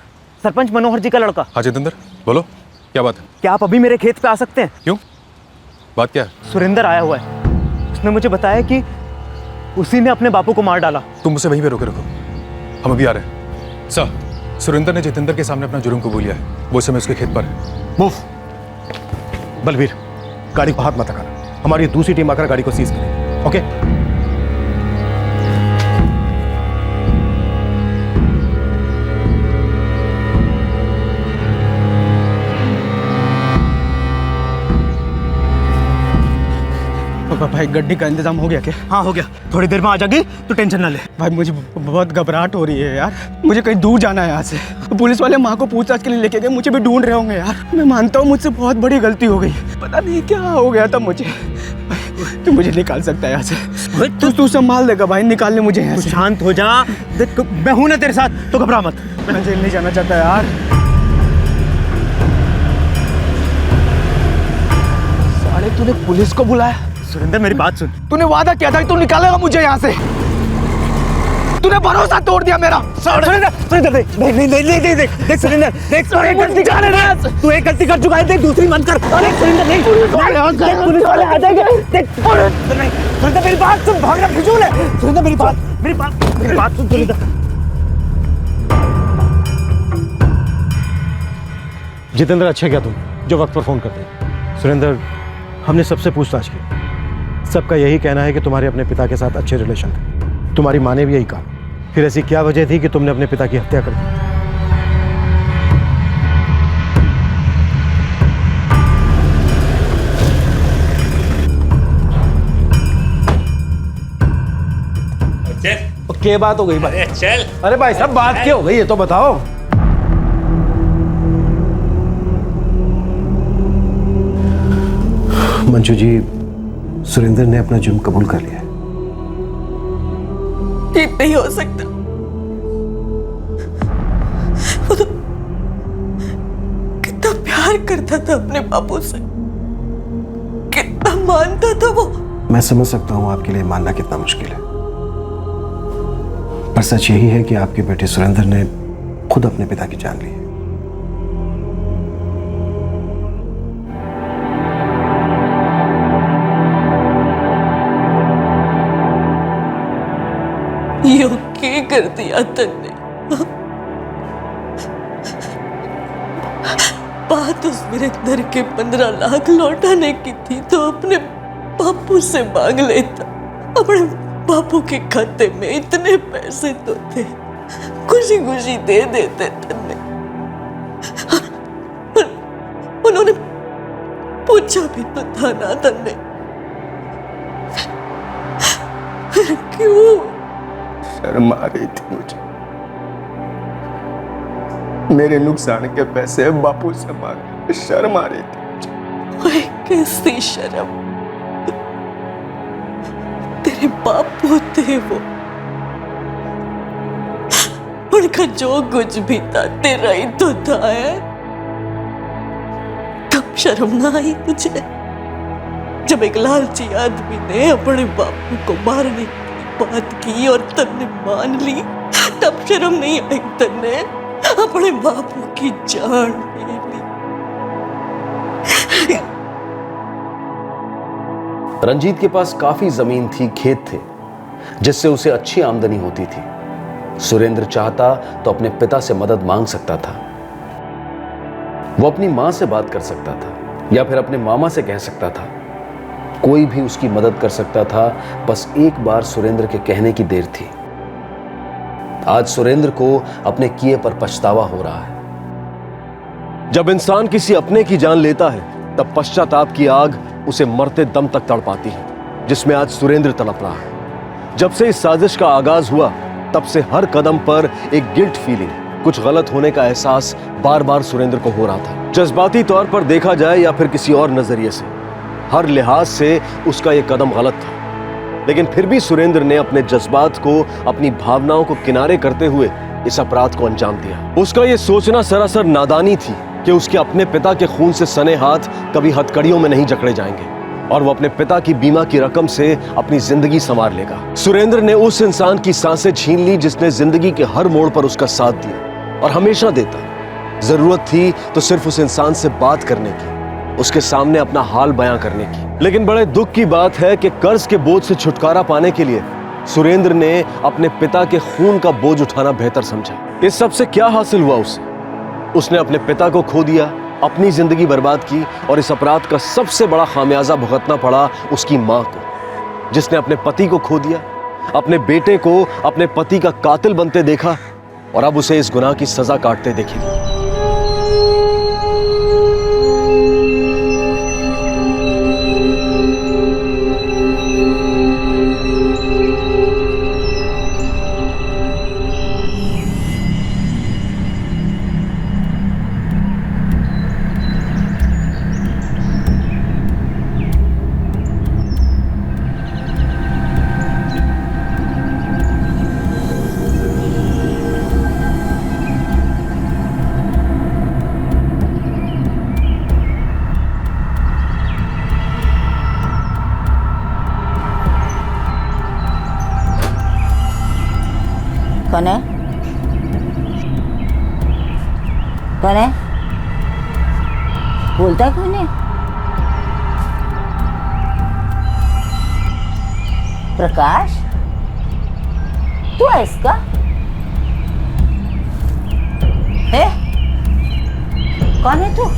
सरपंच मनोहर जी का लड़का। हाँ जितेंद्र, बोलो, क्या बात है? क्या आप अभी मेरे खेत पे आ सकते हैं? क्यों, बात क्या है? सुरेंद्र आया हुआ है, उसने मुझे बताया कि उसी ने अपने बापू को मार डाला। तुम उसे वहीं पे रोके रखो, हम अभी आ रहे हैं। सर, सुरेंद्र ने जितेंद्र के सामने अपना जुर्म कबूल लिया है। वो समय उसके खेत पर है। मूव। बलबीर, गाड़ी को हाथ मत लगाना, हमारी दूसरी टीम आकर गाड़ी को सीज करे। ओके? भाई, गड्डी का इंतजाम हो गया क्या? हाँ हो गया, थोड़ी देर में आ जाएगी, तो टेंशन ना ले। भाई, मुझे बहुत घबराहट हो रही है यार। मुझे कहीं दूर जाना है यहाँ से। पुलिस वाले माँ को पूछताछ के लिए लेके गए, मुझे भी ढूंढ रहे होंगे यार। मैं मानता हूँ मुझसे बहुत बड़ी गलती हो गई, पता नहीं क्या हो गया था मुझे। तू मुझे निकाल सकता है यहाँ से? तू संभाल देगा भाई, निकाल ले मुझे यहाँ से। शांत हो जा, देख मैं हूं ना तेरे साथ, तो घबरा मत। मैं जेल नहीं जाना चाहता यार। साले, तूने पुलिस को बुलाया? सुरेंद्र, मेरी बात सुन। तूने वादा किया था कि तू निकालेगा मुझे यहाँ से। तूने भरोसा तोड़ दिया मेरा। सुरेंद्र, देख सुरेंद्र, देख तू एक गलती कर चुका है, देख दूसरी मत कर। अरे सुरेंद्र, नहीं, पुलिस वाले आ जाएंगे। देख सुरेंद्र, मेरी बात सुन, भागना फिजूल है। सुरेंद्र, मेरी बात सुन सुरेंद्र। जितेंद्र, अच्छा क्या तुम जो वक्त पर फोन करते? सुरेंद्र, हमने सबसे पूछताछ की, सबका यही कहना है कि तुम्हारे अपने पिता के साथ अच्छे रिलेशन थे। तुम्हारी माँ ने भी यही कहा। फिर ऐसी क्या वजह थी कि तुमने अपने पिता की हत्या कर दी? क्या बात हो गई भाई? चल। अरे भाई साहब, बात क्या हो गई ये तो बताओ। मंजू जी, सुरेंद्र ने अपना जुर्म कबूल कर लिया है। ये नहीं हो सकता। प्यार करता था अपने बापू से, कितना मानता था वो। मैं समझ सकता हूं आपके लिए मानना कितना मुश्किल है, पर सच यही है कि आपके बेटे सुरेंद्र ने खुद अपने पिता की जान ली है। यो क्या कर दिया तन्ने? बात उस वीरेंद्र के 15 लाख लौटाने की थी तो अपने बापू से मांग लेता। अपने बापू के खाते में इतने पैसे तो थे, खुशी खुशी दे देते तन्ने। उन्होंने पूछा भी तो था ना तन्ने, फिर क्यों? शर्म आ रही थी मुझे, मेरे नुकसान के पैसे बापू से मांगे, शर्म आ रही थी। ओए कैसी शर्म, तेरे बापू थे वो, उनका जो कुछ भी था तेरा ही तो था। है कब शर्म ना आई तुझे जब एक लालची आदमी ने अपने बापू को मारने की बात की और तन्ने मान ली? तब शर्म नहीं आई तन्ने अपने बापू की जान ले ली। रंजीत के पास काफी जमीन थी, खेत थे, जिससे उसे अच्छी आमदनी होती थी। सुरेंद्र चाहता तो अपने पिता से मदद मांग सकता था, वो अपनी मां से बात कर सकता था या फिर अपने मामा से कह सकता था। कोई भी उसकी मदद कर सकता था, बस एक बार सुरेंद्र के कहने की देर थी। आज सुरेंद्र को अपने किए पर पछतावा हो रहा है। जब इंसान किसी अपने की जान लेता है तब पश्चाताप की आग उसे मरते दम तक तड़पाती है, जिसमें आज सुरेंद्र तड़प रहा है। जब से इस साजिश का आगाज हुआ तब से हर कदम पर एक गिल्ट फीलिंग, कुछ गलत होने का एहसास बार बार सुरेंद्र को हो रहा था। जज्बाती तौर पर देखा जाए या फिर किसी और नजरिए से, हर लिहाज से उसका यह कदम गलत था, लेकिन फिर भी सुरेंद्र ने अपने जज्बात को, अपनी भावनाओं को किनारे करते हुए इस अपराध को अंजाम दिया। उसका यह सोचना सरासर नादानी थी कि उसके अपने पिता के खून से सने हाथ कभी हथकड़ियों में नहीं जकड़े जाएंगे और वो अपने पिता की बीमा की रकम से अपनी जिंदगी संवार लेगा। सुरेंद्र ने उस इंसान की सांसें छीन ली जिसने जिंदगी के हर मोड़ पर उसका साथ दिया और हमेशा देता। जरूरत थी तो सिर्फ उस इंसान से बात करने की, उसके सामने अपना हाल बयां करने की। लेकिन बड़े दुख की बात है कि कर्ज के बोझ से छुटकारा पाने के लिए सुरेंद्र ने अपने पिता के खून का बोझ उठाना बेहतर समझा। इस सब से क्या हासिल हुआ उसे? उसने अपने पिता को खो दिया, अपनी जिंदगी बर्बाद की और इस अपराध का सबसे बड़ा खामियाजा भुगतना पड़ा उसकी मां को, जिसने अपने पति को खो दिया, अपने बेटे को अपने पति का कातिल बनते देखा और अब उसे इस गुनाह की सजा काटते देखेगी। कौन है? कौन है? बोलता कौन है? प्रकाश, तू है इसका? है? कौन है तू?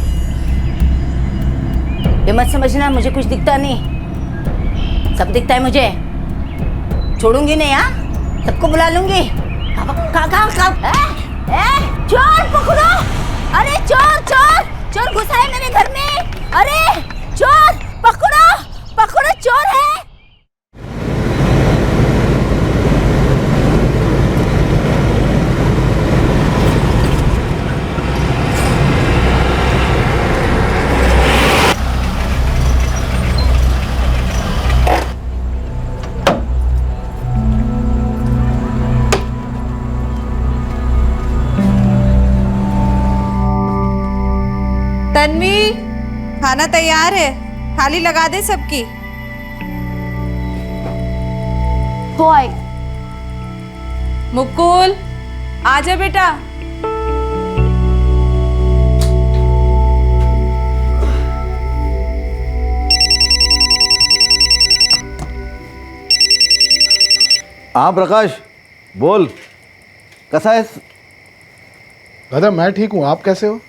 ये मत समझना मुझे कुछ दिखता नहीं, सब दिखता है मुझे। छोड़ूंगी नहीं, हाँ? सबको बुला लूंगी। चोर पकड़ो! अरे चोर चोर चोर घुसा है मेरे घर में! अरे चोर पकड़ो पकड़ो, चोर है! तन्वी, खाना तैयार है, थाली लगा दे सबकी। हो आई। मुकुल, आजा बेटा। हाँ प्रकाश, बोल, कैसा है? दादा मैं ठीक हूँ, आप कैसे हो?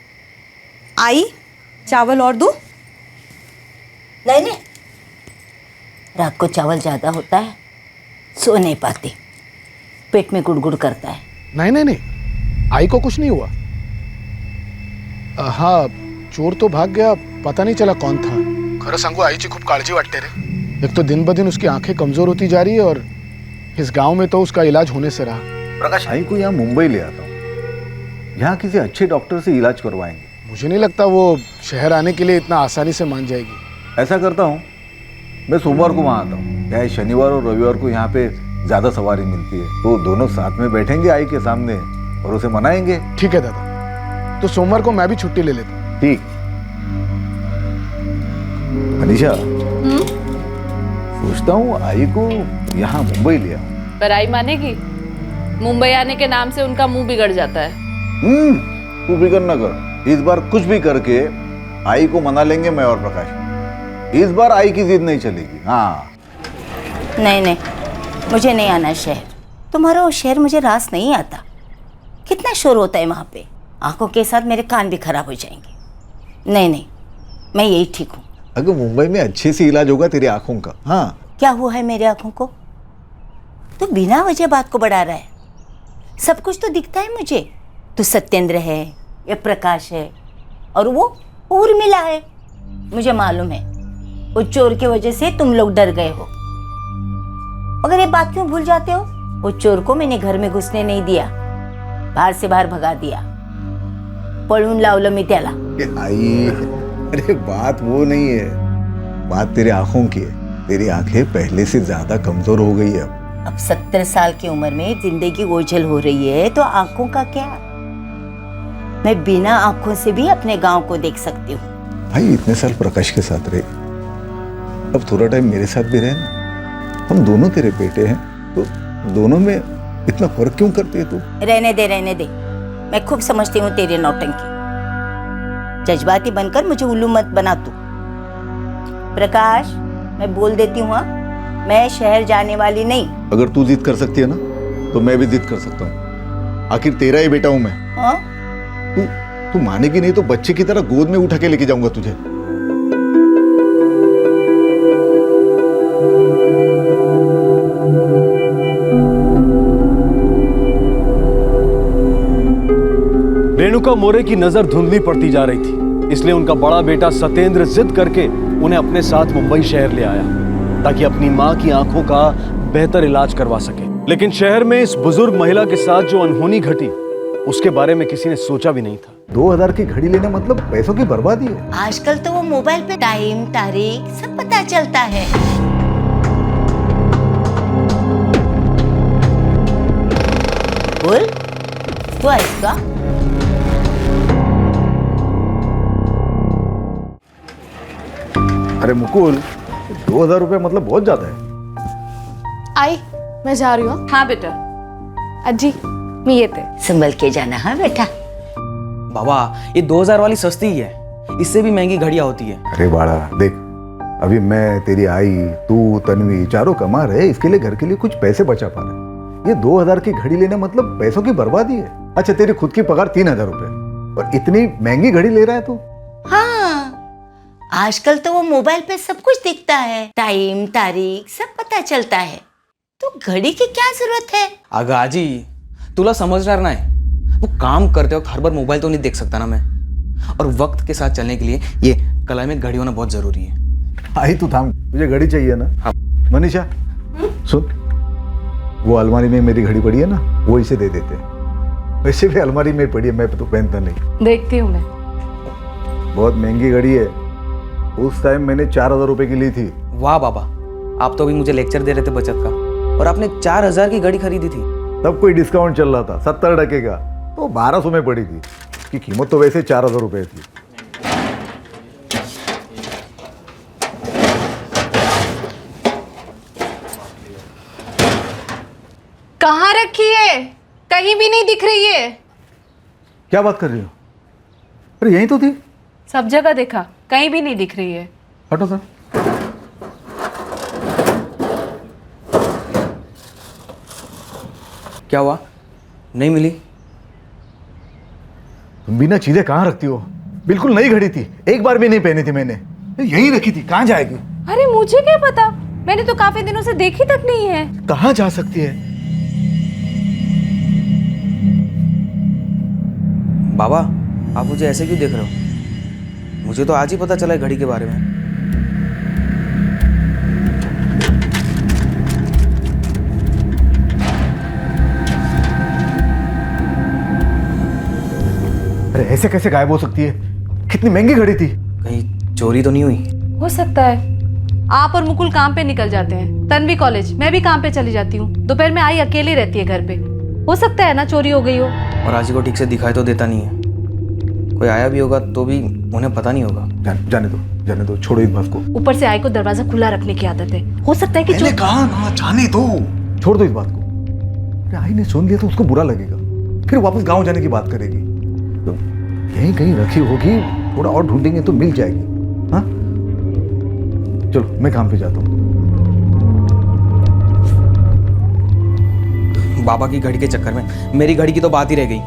आई, चावल और दूं? नहीं नहीं, रात को चावल ज्यादा होता है, सो नहीं पाती, पेट में गुड़गुड़ करता है। नहीं नहीं नहीं, आई को कुछ नहीं हुआ। हाँ, चोर तो भाग गया, पता नहीं चला कौन था। खरं सांगू आईची खूप काळजी वाटते रे। एक तो दिन ब दिन उसकी आंखें कमजोर होती जा रही है और इस गांव में तो उसका इलाज होने से रहा। प्रकाश, आई को यहाँ मुंबई ले आता हूँ, यहाँ किसी अच्छे डॉक्टर से इलाज करवाएंगे। मुझे नहीं लगता वो शहर आने के लिए इतना आसानी से मान जाएगी। ऐसा करता हूँ, मैं सोमवार को वहाँ आता हूँ। क्या है, शनिवार और रविवार को यहाँ पे ज्यादा सवारी मिलती है, तो दोनों साथ में बैठेंगे आई के सामने और उसे मनाएंगे। ठीक है दादा, तो सोमवार को मैं भी छुट्टी ले लेता हूँ। ठीक। अनीशा, सोचता हूँ आई को यहाँ मुंबई लिया। पर आई मानेगी? मुंबई आने के नाम से उनका मुंह बिगड़ जाता है। तू फिक्र न कर, इस बार कुछ भी करके आई को मना लेंगे मैं और प्रकाश। इस बार आई की जिद नहीं चलेगी। हाँ नहीं नहीं, मुझे नहीं आना शहर। तुम्हारा वो शहर मुझे रास नहीं आता। कितना शोर होता है वहाँ पे, आंखों के साथ मेरे कान भी खराब हो जाएंगे। नहीं नहीं, मैं यही ठीक हूँ। अगर मुंबई में अच्छे से इलाज होगा तेरी आंखों का। हाँ, क्या हुआ है मेरी आंखों को? तो बिना वजह बात को बढ़ा रहा है। सब कुछ तो दिखता है मुझे। तो सत्येंद्र है, ये प्रकाश है, और वो उर्मिला है। मुझे मालूम है वो चोर की वजह से तुम लोग डर गए हो। मगर ये बात क्यों भूल जाते हो? वो चोर को मैंने घर में घुसने नहीं दिया, बाहर से बाहर भगा दिया। पळून लावलं मी त्याला। आई, अरे बात वो नहीं है, बात तेरे आंखों की है। तेरी आंखें पहले से ज्यादा कमजोर हो गई है अब 70 साल की उम्र में जिंदगी ओझल हो रही है, तो आंखों का क्या? मैं बिना आंखों से भी अपने गांव को देख सकती हूँ। भाई इतने साल प्रकाश के साथ रहे, अब थोड़ा टाइम मेरे साथ भी रहे ना। हम दोनों तेरे बेटे हैं, तो दोनों में इतना फर्क क्यों करती है तू? रहने दे। मैं खूब समझती हूँ तेरी नौटंकी। जज्बाती बनकर मुझे उल्लू मत बना तू। प्रकाश, मैं बोल देती हूँ, मैं शहर जाने वाली नहीं। अगर तू जिद कर सकती है ना, तो मैं भी जिद कर सकता हूँ। आखिर तेरा ही बेटा हूं मैं। हाँ? तू मानेगी नहीं तो बच्चे की तरह गोद में उठा के लेके जाऊंगा तुझे। रेणुका मोरे की नजर धुंधली पड़ती जा रही थी, इसलिए उनका बड़ा बेटा सत्येंद्र जिद करके उन्हें अपने साथ मुंबई शहर ले आया ताकि अपनी मां की आंखों का बेहतर इलाज करवा सके। लेकिन शहर में इस बुजुर्ग महिला के साथ जो अनहोनी घटी, उसके बारे में किसी ने सोचा भी नहीं था। 2000 की घड़ी लेना मतलब पैसों की बर्बादी है। आजकल तो वो मोबाइल पे टाइम, तारीख सब पता चलता है। बोल, तू आइस का? अरे मुकुल, 2000 रुपए मतलब बहुत ज्यादा है। आई, मैं जा रही हूँ। हाँ बेटा। अजी, मैं ये थे। संभल के जाना। हाँ बेटा। बाबा, ये 2000 वाली सस्ती ही है, इससे भी महंगी घड़ियां होती है। अरे बाड़ा देख, अभी मैं, तेरी आई, तू, तन्वी चारों कमा रहे, इसके लिए घर के लिए कुछ पैसे बचा पा रहे। ये 2000 की घड़ी लेना मतलब पैसों की बर्बादी है। अच्छा, तेरी खुद की पगार 3000 रुपए और इतनी महंगी घड़ी ले रहा है तू? हाँ, आजकल तो वो मोबाइल पे सब कुछ दिखता है, टाइम, तारीख सब पता चलता है, तो घड़ी की क्या जरूरत है? अगं आजी, तुला समजणार नाही, वो काम करते वक्त हर बार मोबाइल तो नहीं देख सकता ना मैं, और वक्त के साथ चलने के लिए ये क्लाइमेट घड़ी होना बहुत जरूरी है। आई तू थाम, तुझे घड़ी चाहिए ना? हाँ। मनीषा सुन, वो अलमारी में मेरी घड़ी पड़ी है ना, वो इसे दे देते। वैसे भी अलमारी में पड़ी है, मैं तो पहनता नहीं। देखती हूँ मैं। बहुत महंगी घड़ी है, उस टाइम मैंने 4000 रुपए की ली थी। वाह बाबा, आप तो अभी मुझे लेक्चर दे रहे थे बचत का, और आपने 4000 की घड़ी खरीदी थी। तब कोई डिस्काउंट चल रहा था 70% का, तो 1200 में पड़ी थी। की कीमत तो वैसे 4000 रुपए थी। कहीं भी नहीं दिख रही है। क्या बात कर रही हो? अरे यहीं तो थी। सब जगह देखा, कहीं भी नहीं दिख रही है। हटो सर। क्या हुआ? नहीं मिली? तुम बिना चीजें कहाँ रखती हो? बिल्कुल नई घड़ी थी, एक बार भी नहीं पहनी थी मैंने, यहीं रखी थी। कहाँ जाएगी? अरे मुझे क्या पता, मैंने तो काफी दिनों से देखी तक नहीं है। कहाँ जा सकती है? बाबा, आप मुझे ऐसे क्यों देख रहे हो? मुझे तो आज ही पता चला है घड़ी के बारे में। अरे ऐसे कैसे गायब हो सकती है? कितनी महंगी घड़ी थी। कहीं चोरी तो नहीं हुई? हो सकता है। आप और मुकुल काम पे निकल जाते हैं, तन्वी कॉलेज, मैं भी काम पे चली जाती हूँ। दोपहर में आई अकेली रहती है घर पे। हो सकता है ना चोरी हो गई हो। और आज को ठीक से दिखाई तो देता नहीं है। कोई आया भी होगा तो भी उन्हें पता नहीं होगा। जाने दो, छोड़ो इस बात को। ऊपर से आई को दरवाजा खुला रखने की आदत है। हो सकता है कि मैंने कहा ना, जाने दो, छोड़ दो इस बात को। अरे आई ने सुन लिया तो उसको बुरा लगेगा, फिर वापस गाँव जाने की बात करेगी। तो यहीं कहीं रखी होगी, थोड़ा और ढूंढेंगे तो मिल जाएगी। हाँ चलो मैं काम पे जाता हूँ। बाबा की घड़ी के चक्कर में मेरी घड़ी की तो बात ही रह गई।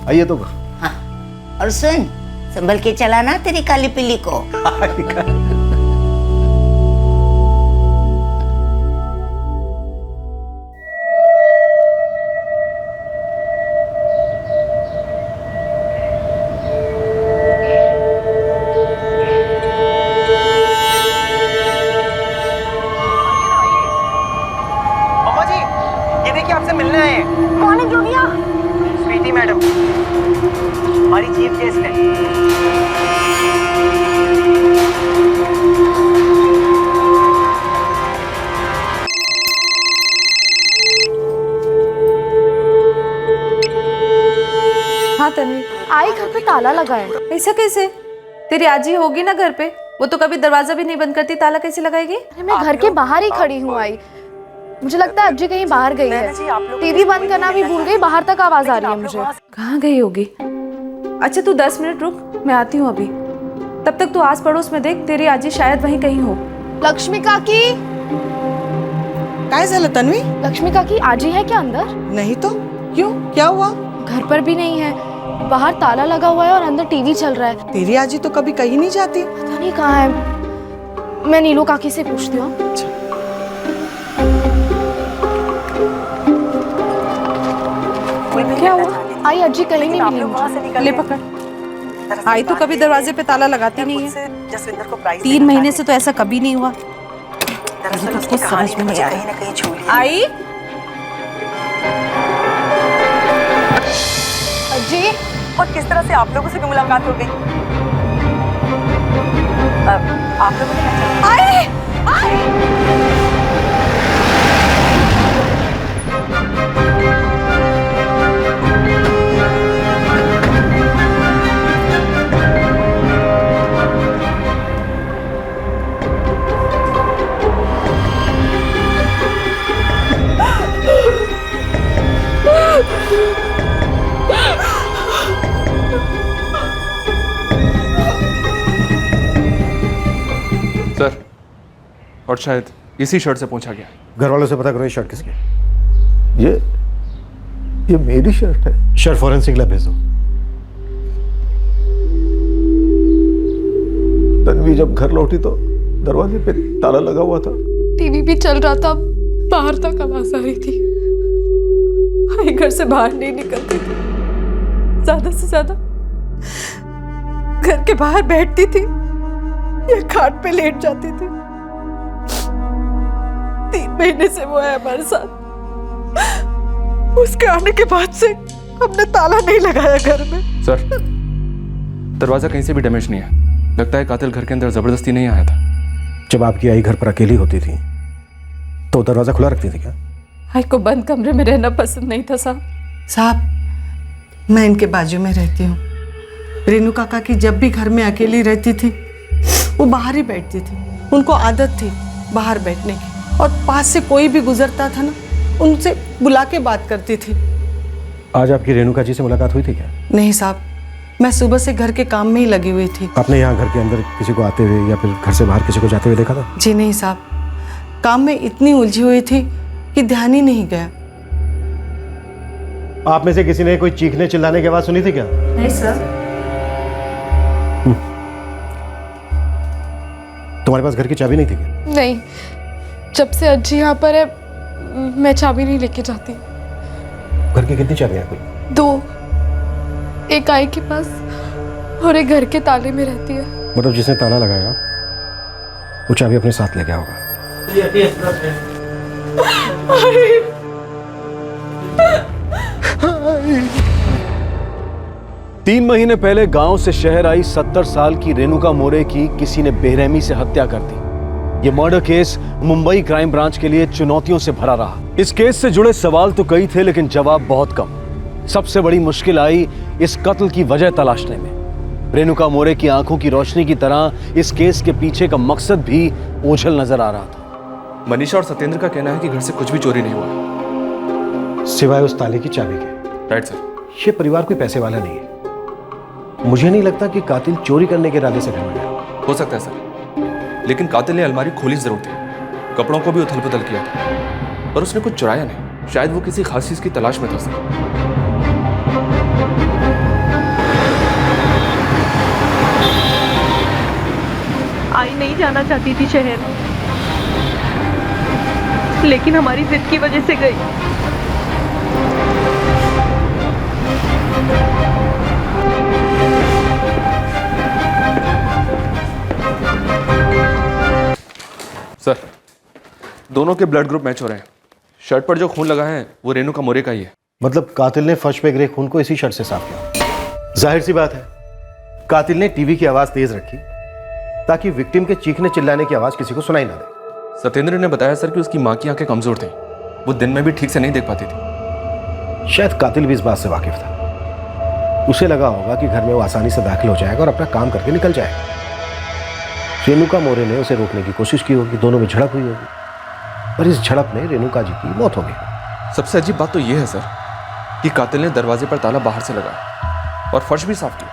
आइए तो। हाँ, और सुन, संभल के चलाना तेरी काली पिल्ली को। हमारी चीफ गेस्ट है। हाँ तन्वी, आई घर पे ताला लगा है। ऐसा कैसे? तेरी आजी होगी ना घर पे, वो तो कभी दरवाजा भी नहीं बंद करती, ताला कैसे लगाएगी? मैं घर के बाहर ही खड़ी हूँ आई। मुझे लगता है अज्जी कहीं बाहर गई है। टीवी बंद करना भी भूल गई, बाहर तक आवाज आ रही है मुझे। कहाँ गई होगी? अच्छा तू 10 मिनट रुक, मैं आती हूँ अभी। तब तक तू आस पड़ोस में देख, तेरी आजी शायद वहीं कहीं हो। लक्ष्मी काकी, काय झालं तन्वी? लक्ष्मी काकी आजी है क्या अंदर? नहीं तो क्यों, क्या हुआ? घर पर भी नहीं है, बाहर ताला लगा हुआ है और अंदर टीवी चल रहा है। तेरी आजी तो कभी कहीं नहीं जाती। पता नहीं कहाँ है, मैं नीलू काकी से पूछती हूँ। क्या हुआ? आई अज्जी कहीं नहीं मिली मुझे। ले पकड़। आई तो कभी दरवाजे पे ताला लगाती नहीं है। 3 महीने से तो ऐसा कभी नहीं हुआ। कुछ समझ में नहीं आया। आई अज्जी, और किस तरह से आप लोगों से भी मुलाकात हो गई? आप लोगों ने आई आई सर, और शायद इसी शर्ट से पूछा गया। घर वालों से पता करो ये शर्ट किसकी? ये मेरी शर्ट है। शर्ट फॉरेंसिक लैब भेजो। तन्वी जब घर लौटी तो दरवाजे पे ताला लगा हुआ था। टीवी भी चल रहा था, बाहर तक आवाज आ रही थी। आई घर से बाहर नहीं निकलती थी, ज्यादा से ज्यादा घर के बाहर बैठती थी या खाट पे लेट जाती थी। 3 महीने से वो है हमारे साथ। उसके आने के बाद से हमने ताला नहीं लगाया घर में। सर, दरवाजा कहीं से भी डैमेज नहीं है। लगता है कातिल घर के अंदर जबरदस्ती नहीं आया था। जब आपकी आई घर पर अकेली होती थी तो दरवाजा खुला रखती थी क्या? आई को बंद कमरे में रहना पसंद नहीं था साहब। साहब, मैं इनके बाजू में रहती हूँ। रेनू काका की जब भी घर में अकेली रहती थी वो बाहर ही बैठती थी। उनको आदत थी बाहर बैठने की, और पास से कोई भी गुजरता था ना, उनसे बुला के बात करती थी। आज आपकी रेणुका जी से मुलाकात हुई थी क्या? नहीं साहब, मैं सुबह से घर के काम में ही लगी हुई थी। आपने यहाँ घर के अंदर किसी को आते हुए या फिर घर से बाहर किसी को जाते हुए देखा था? जी नहीं साहब, काम में इतनी उलझी हुई थी कि ध्यान ही नहीं गया। आप में से किसी ने कोई चीखने चिल्लाने की आवाज सुनी थी क्या? नहीं सर। तुम्हारे पास घर की चाबी नहीं थी क्या? नहीं, जब से अज्जी यहाँ पर है मैं चाबी नहीं लेके जाती। घर की कितनी चाबियां हैं? 2, एक आई के पास और एक घर के ताले में रहती है। मतलब जिसने ताला लगाया वो चाबी अपने साथ ले गया होगा। 3 महीने पहले गांव से शहर आई 70 साल की रेणुका मोरे की किसी ने बेरहमी से हत्या कर दी। ये murder case Mumbai crime branch के लिए चुनौतियों से भरा रहा। इस केस से जुड़े सवाल तो कई थे लेकिन जवाब बहुत कम। सबसे बड़ी मुश्किल आई इस कत्ल की वजह तलाशने में। रेणुका मोरे की आंखों की रोशनी की तरह इस केस के पीछे का मकसद भी ओझल नजर आ रहा था। मनीषा और सत्येंद्र का कहना है कि घर से कुछ भी चोरी नहीं हुआ, सिवाय उस ताले की चाबी के। Right sir. ये परिवार कोई पैसे वाला नहीं है। मुझे नहीं लगता कि कातिल चोरी करने के इरादे से घर में गया। हो सकता है सर, लेकिन कातिल ने अलमारी खोली जरूर थी, कपड़ों को भी उथल पुथल किया था, पर उसने कुछ चुराया नहीं। शायद वो किसी खास चीज की तलाश में था सर। आई नहीं जाना चाहती थी शहर, लेकिन हमारी जिद की वजह से गई। सर, दोनों के ब्लड ग्रुप मैच हो रहे हैं। शर्ट पर जो खून लगा है वो रेणुका मोरे का ही है। मतलब कातिल ने फर्श पे गिरे खून को इसी शर्ट से साफ किया। जाहिर सी बात है, कातिल ने टीवी की आवाज तेज रखी ताकि विक्टिम के चीखने चिल्लाने की आवाज किसी को सुनाई ना दे। सत्येंद्र ने बताया सर कि उसकी माँ की आंखें कमजोर थी, वो दिन में भी ठीक से नहीं देख पाती थी। शायद कातिल भी इस बात से वाकिफ था। उसे लगा होगा कि घर में वो आसानी से दाखिल हो जाएगा और अपना काम करके निकल जाएगा। रेणुका मोरे ने उसे रोकने की कोशिश की होगी, दोनों में झड़प हुई होगी, पर इस झड़प में रेणुका जी की मौत हो गई। सबसे अजीब बात तो यह है सर कि कातिल ने दरवाजे पर ताला बाहर से लगाया और फर्श भी साफ किया।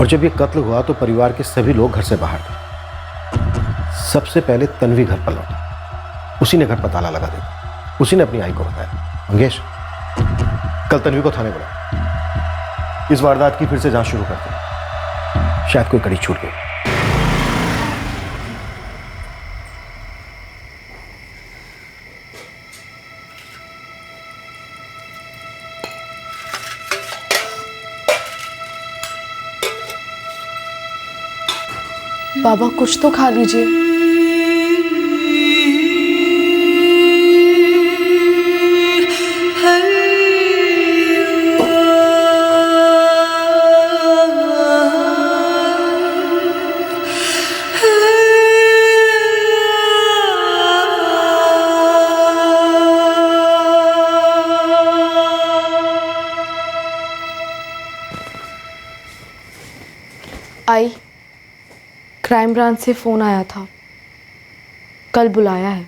और जब ये कत्ल हुआ तो परिवार के सभी लोग घर से बाहर थे। सबसे पहले तन्वी घर पर लौटी, उसी ने घर पर ताला लगा दिया। उसी ने अपनी आई को बताया, मंगेश कल तन्वी को थाने बुलाओ, इस वारदात की फिर से जांच शुरू करते हैं, शायद कोई कड़ी छूट गई। बाबा कुछ तो खा लीजिए। आई क्राइम ब्रांच से फोन आया था, कल बुलाया है।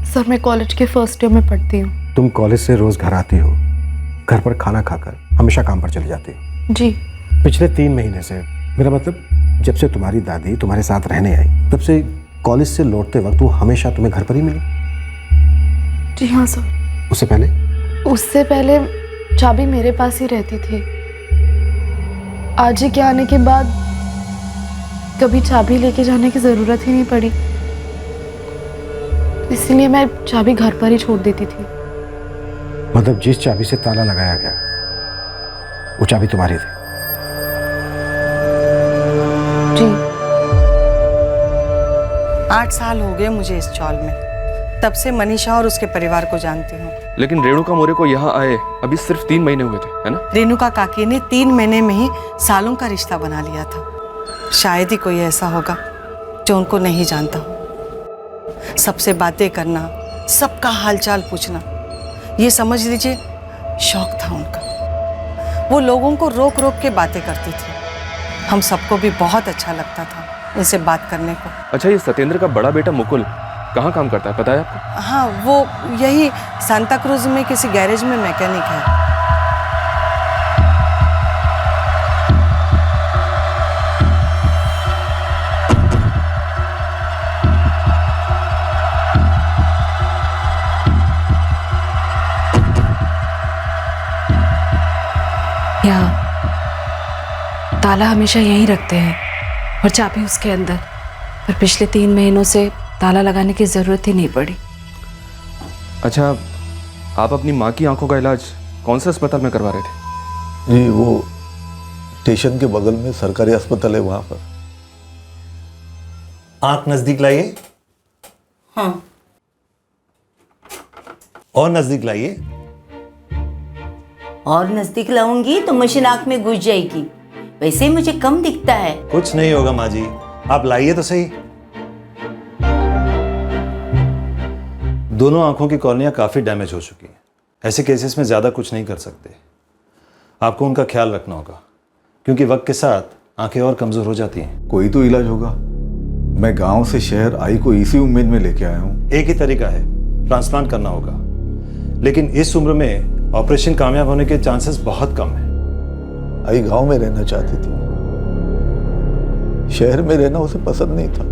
सर मैं कॉलेज के फर्स्ट ईयर में पढ़ती हूँ। तुम कॉलेज से रोज घर आती हो, घर पर खाना खाकर हमेशा काम पर चली जाती हो। जी। पिछले 3 महीने से, मेरा मतलब जब से तुम्हारी दादी तुम्हारे साथ रहने आई तब से कॉलेज से लौटते वक्त वो हमेशा तुम्हें घर पर ही मिली? जी हाँ सर। उससे पहले? उससे पहले चाबी मेरे पास ही रहती थी। आज ही के आने के बाद कभी चाबी लेके जाने की जरूरत ही नहीं पड़ी, इसलिए मैं चाबी घर पर ही छोड़ देती थी। मतलब जिस चाबी से ताला लगाया गया वो चाबी तुम्हारी थी? जी। 8 साल हो गए मुझे इस चौल में, तब से मनीषा और उसके परिवार को जानती हूँ। लेकिन रेणुका मोरे को यहाँ आए अभी सिर्फ 3 महीने हुए थे, है ना? रेणुका काकी ने 3 महीने में ही सालों का रिश्ता बना लिया था। शायद ही कोई ऐसा होगा जो उनको नहीं जानता हो। सबसे बातें करना, सबका हालचाल पूछना, ये समझ लीजिए शौक था उनका। वो लोगों को रोक रोक के बातें करती थी। हम सबको भी बहुत अच्छा लगता था इनसे बात करने को। अच्छा, ये सत्येंद्र का बड़ा बेटा मुकुल कहाँ काम करता है, पता है आपको? हाँ, वो यही सांता क्रूज में किसी गैरेज में मैकेनिक है। यहाँ ताला हमेशा यहीं रखते हैं और चाबी उसके अंदर, पर पिछले 3 महीनों से ताला लगाने की जरूरत ही नहीं पड़ी। अच्छा, आप अपनी माँ की आंखों का इलाज कौन से अस्पताल में करवा रहे थे? जी वो स्टेशन के बगल में सरकारी अस्पताल है, वहां पर। आंख नजदीक लाइए। हाँ। और नजदीक लाइए। और नजदीक लाऊंगी तो मशीन आंख में घुस जाएगी, वैसे ही मुझे कम दिखता है। कुछ नहीं होगा माँ जी, आप लाइए तो सही। दोनों आंखों की कॉर्निया काफी डैमेज हो चुकी है। ऐसे केसेस में ज्यादा कुछ नहीं कर सकते, आपको उनका ख्याल रखना होगा, क्योंकि वक्त के साथ आंखें और कमजोर हो जाती हैं। कोई तो इलाज होगा। मैं गांव से शहर आई को इसी उम्मीद में लेके आया हूँ। एक ही तरीका है, ट्रांसप्लांट करना होगा, लेकिन इस उम्र में ऑपरेशन कामयाब होने के चांसेस बहुत कम है। आई गांव में रहना चाहती थी, शहर में रहना उसे पसंद नहीं था,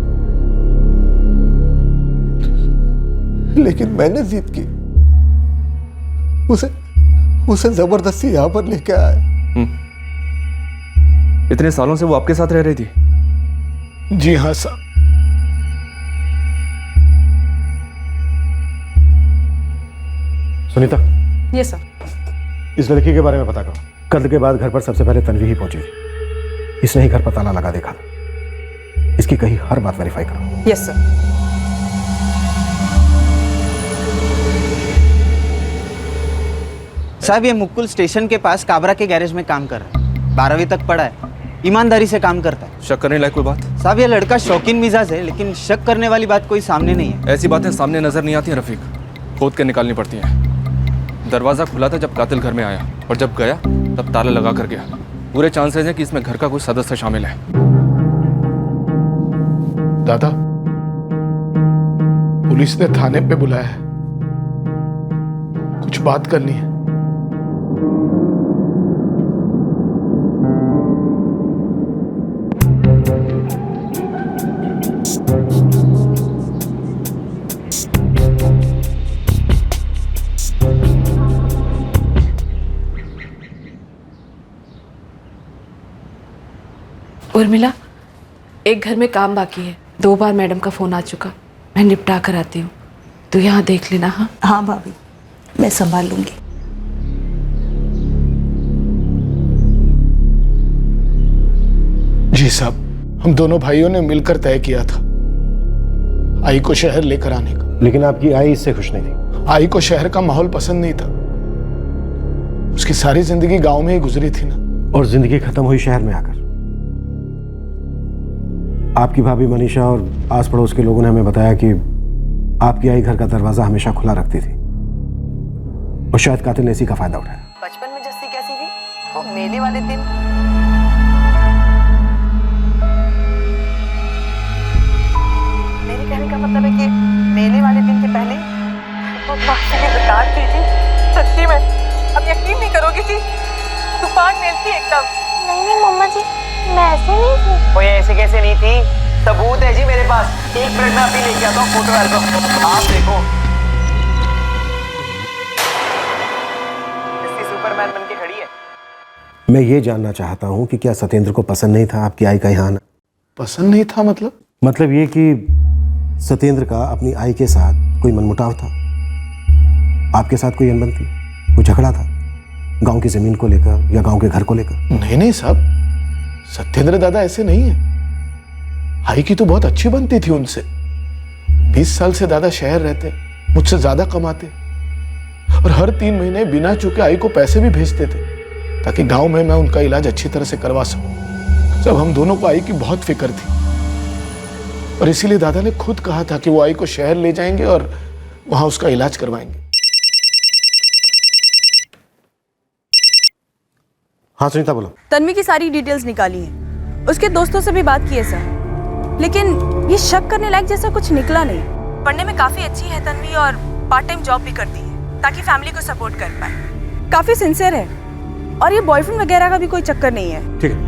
लेकिन मैंने जिद की, उसे जबरदस्ती यहां पर लेके आया। इतने सालों से वो आपके साथ रह रही थी? जी हाँ साहब। सुनीता। ये सर। इस लड़की के बारे में पता करो। कल के बाद घर पर सबसे पहले तन्वी ही पहुंची थी। इसने ही घर पर ताला लगा देखा था। इसकी कही हर बात वेरीफाई करो। Yes sir. साहब ये मुक्कुल स्टेशन के पास काबरा के गैरेज में काम कर रहा है, 12वीं तक पढ़ा है, ईमानदारी से काम करता है। शक करने लायक कोई बात? साहब ये लड़का शौकीन मिजाज है, लेकिन शक करने वाली बात कोई सामने नहीं है। ऐसी बातें सामने नजर नहीं आती हैं रफीक, खोद के निकालनी पड़ती हैं। दरवाजा खुला था जब कातिल घर में आया, और जब गया तब ताला लगा कर गया। पूरे चांसेस हैं कि इसमें घर का कोई सदस्य शामिल है। दादा, पुलिस ने थाने पे बुलाया है, कुछ बात करनी है। उर्मिला, एक घर में काम बाकी है, 2 बार मैडम का फोन आ चुका, मैं निपटा कर आती हूँ, तू यहाँ देख लेना। हाँ हाँ भाभी, मैं संभाल लूंगी। जी साहब, हम दोनों भाइयों ने मिलकर तय किया था आई को शहर लेकर आने का। लेकिन आपकी आई इससे खुश नहीं थी। आई को शहर का माहौल पसंद नहीं था, उसकी सारी जिंदगी गांव में ही गुजरी थी ना। और जिंदगी खत्म हुई शहर में आकर। आपकी भाभी मनीषा और आस पड़ोस के लोगों ने हमें बताया कि आपकी आई घर का दरवाजा हमेशा खुला रखती थी, और शायद कातिल ने इसी का फायदा उठाया। बचपन में जस्ती कैसी थी? वो मेले वाले दिन मेरे कहने का मतलब है कि मेले वाले दिन के पहले वो मासी की दुकान थी जी। सच्ची में अब यकीन नहीं करोगी जी, तूफान मेल थी एकदम। नहीं मम्मा जी, मैं ऐसे नहीं थी। ओए ऐसे कैसे नहीं थी? सबूत है जी मेरे पास। 1 मिनट में अभी लेके आता हूँ फोटो एल्बम, आप देखो। इसकी सुपरमैन बन के खड़ी है। मैं ये जानना चाहता हूँ कि क्या सत्येंद्र को पसंद नहीं था आपकी आई का यहाँ आना? पसंद नहीं था मतलब? मतलब ये कि सत्येंद्र का अपनी आई के साथ कोई मनमुटाव था, आपके साथ कोई अनबन थी, कोई झगड़ा था गांव की जमीन को लेकर या गांव के घर को लेकर? नहीं साहब, सत्येंद्र दादा ऐसे नहीं है। आई की तो बहुत अच्छी बनती थी उनसे। 20 साल से दादा शहर रहते, मुझसे ज्यादा कमाते, और हर 3 महीने बिना चुके आई को पैसे भी भेजते थे, ताकि गांव में मैं उनका इलाज अच्छी तरह से करवा सकूं। जब हम दोनों को आई की बहुत फिक्र थी, और इसीलिए दादा ने खुद कहा था कि वो आई को शहर ले जाएंगे और वहां उसका इलाज करवाएंगे। हाँ सुनीता बोलो। तन्वी की सारी डिटेल्स निकाली हैं, उसके दोस्तों से भी बात की है सर, लेकिन ये शक करने लायक जैसा कुछ निकला नहीं। पढ़ने में काफी अच्छी है तन्वी और पार्ट टाइम जॉब भी करती है ताकि फैमिली को सपोर्ट कर पाए। काफी सिंसियर है और ये बॉयफ्रेंड वगैरह का भी कोई चक्कर नहीं है। ठीक है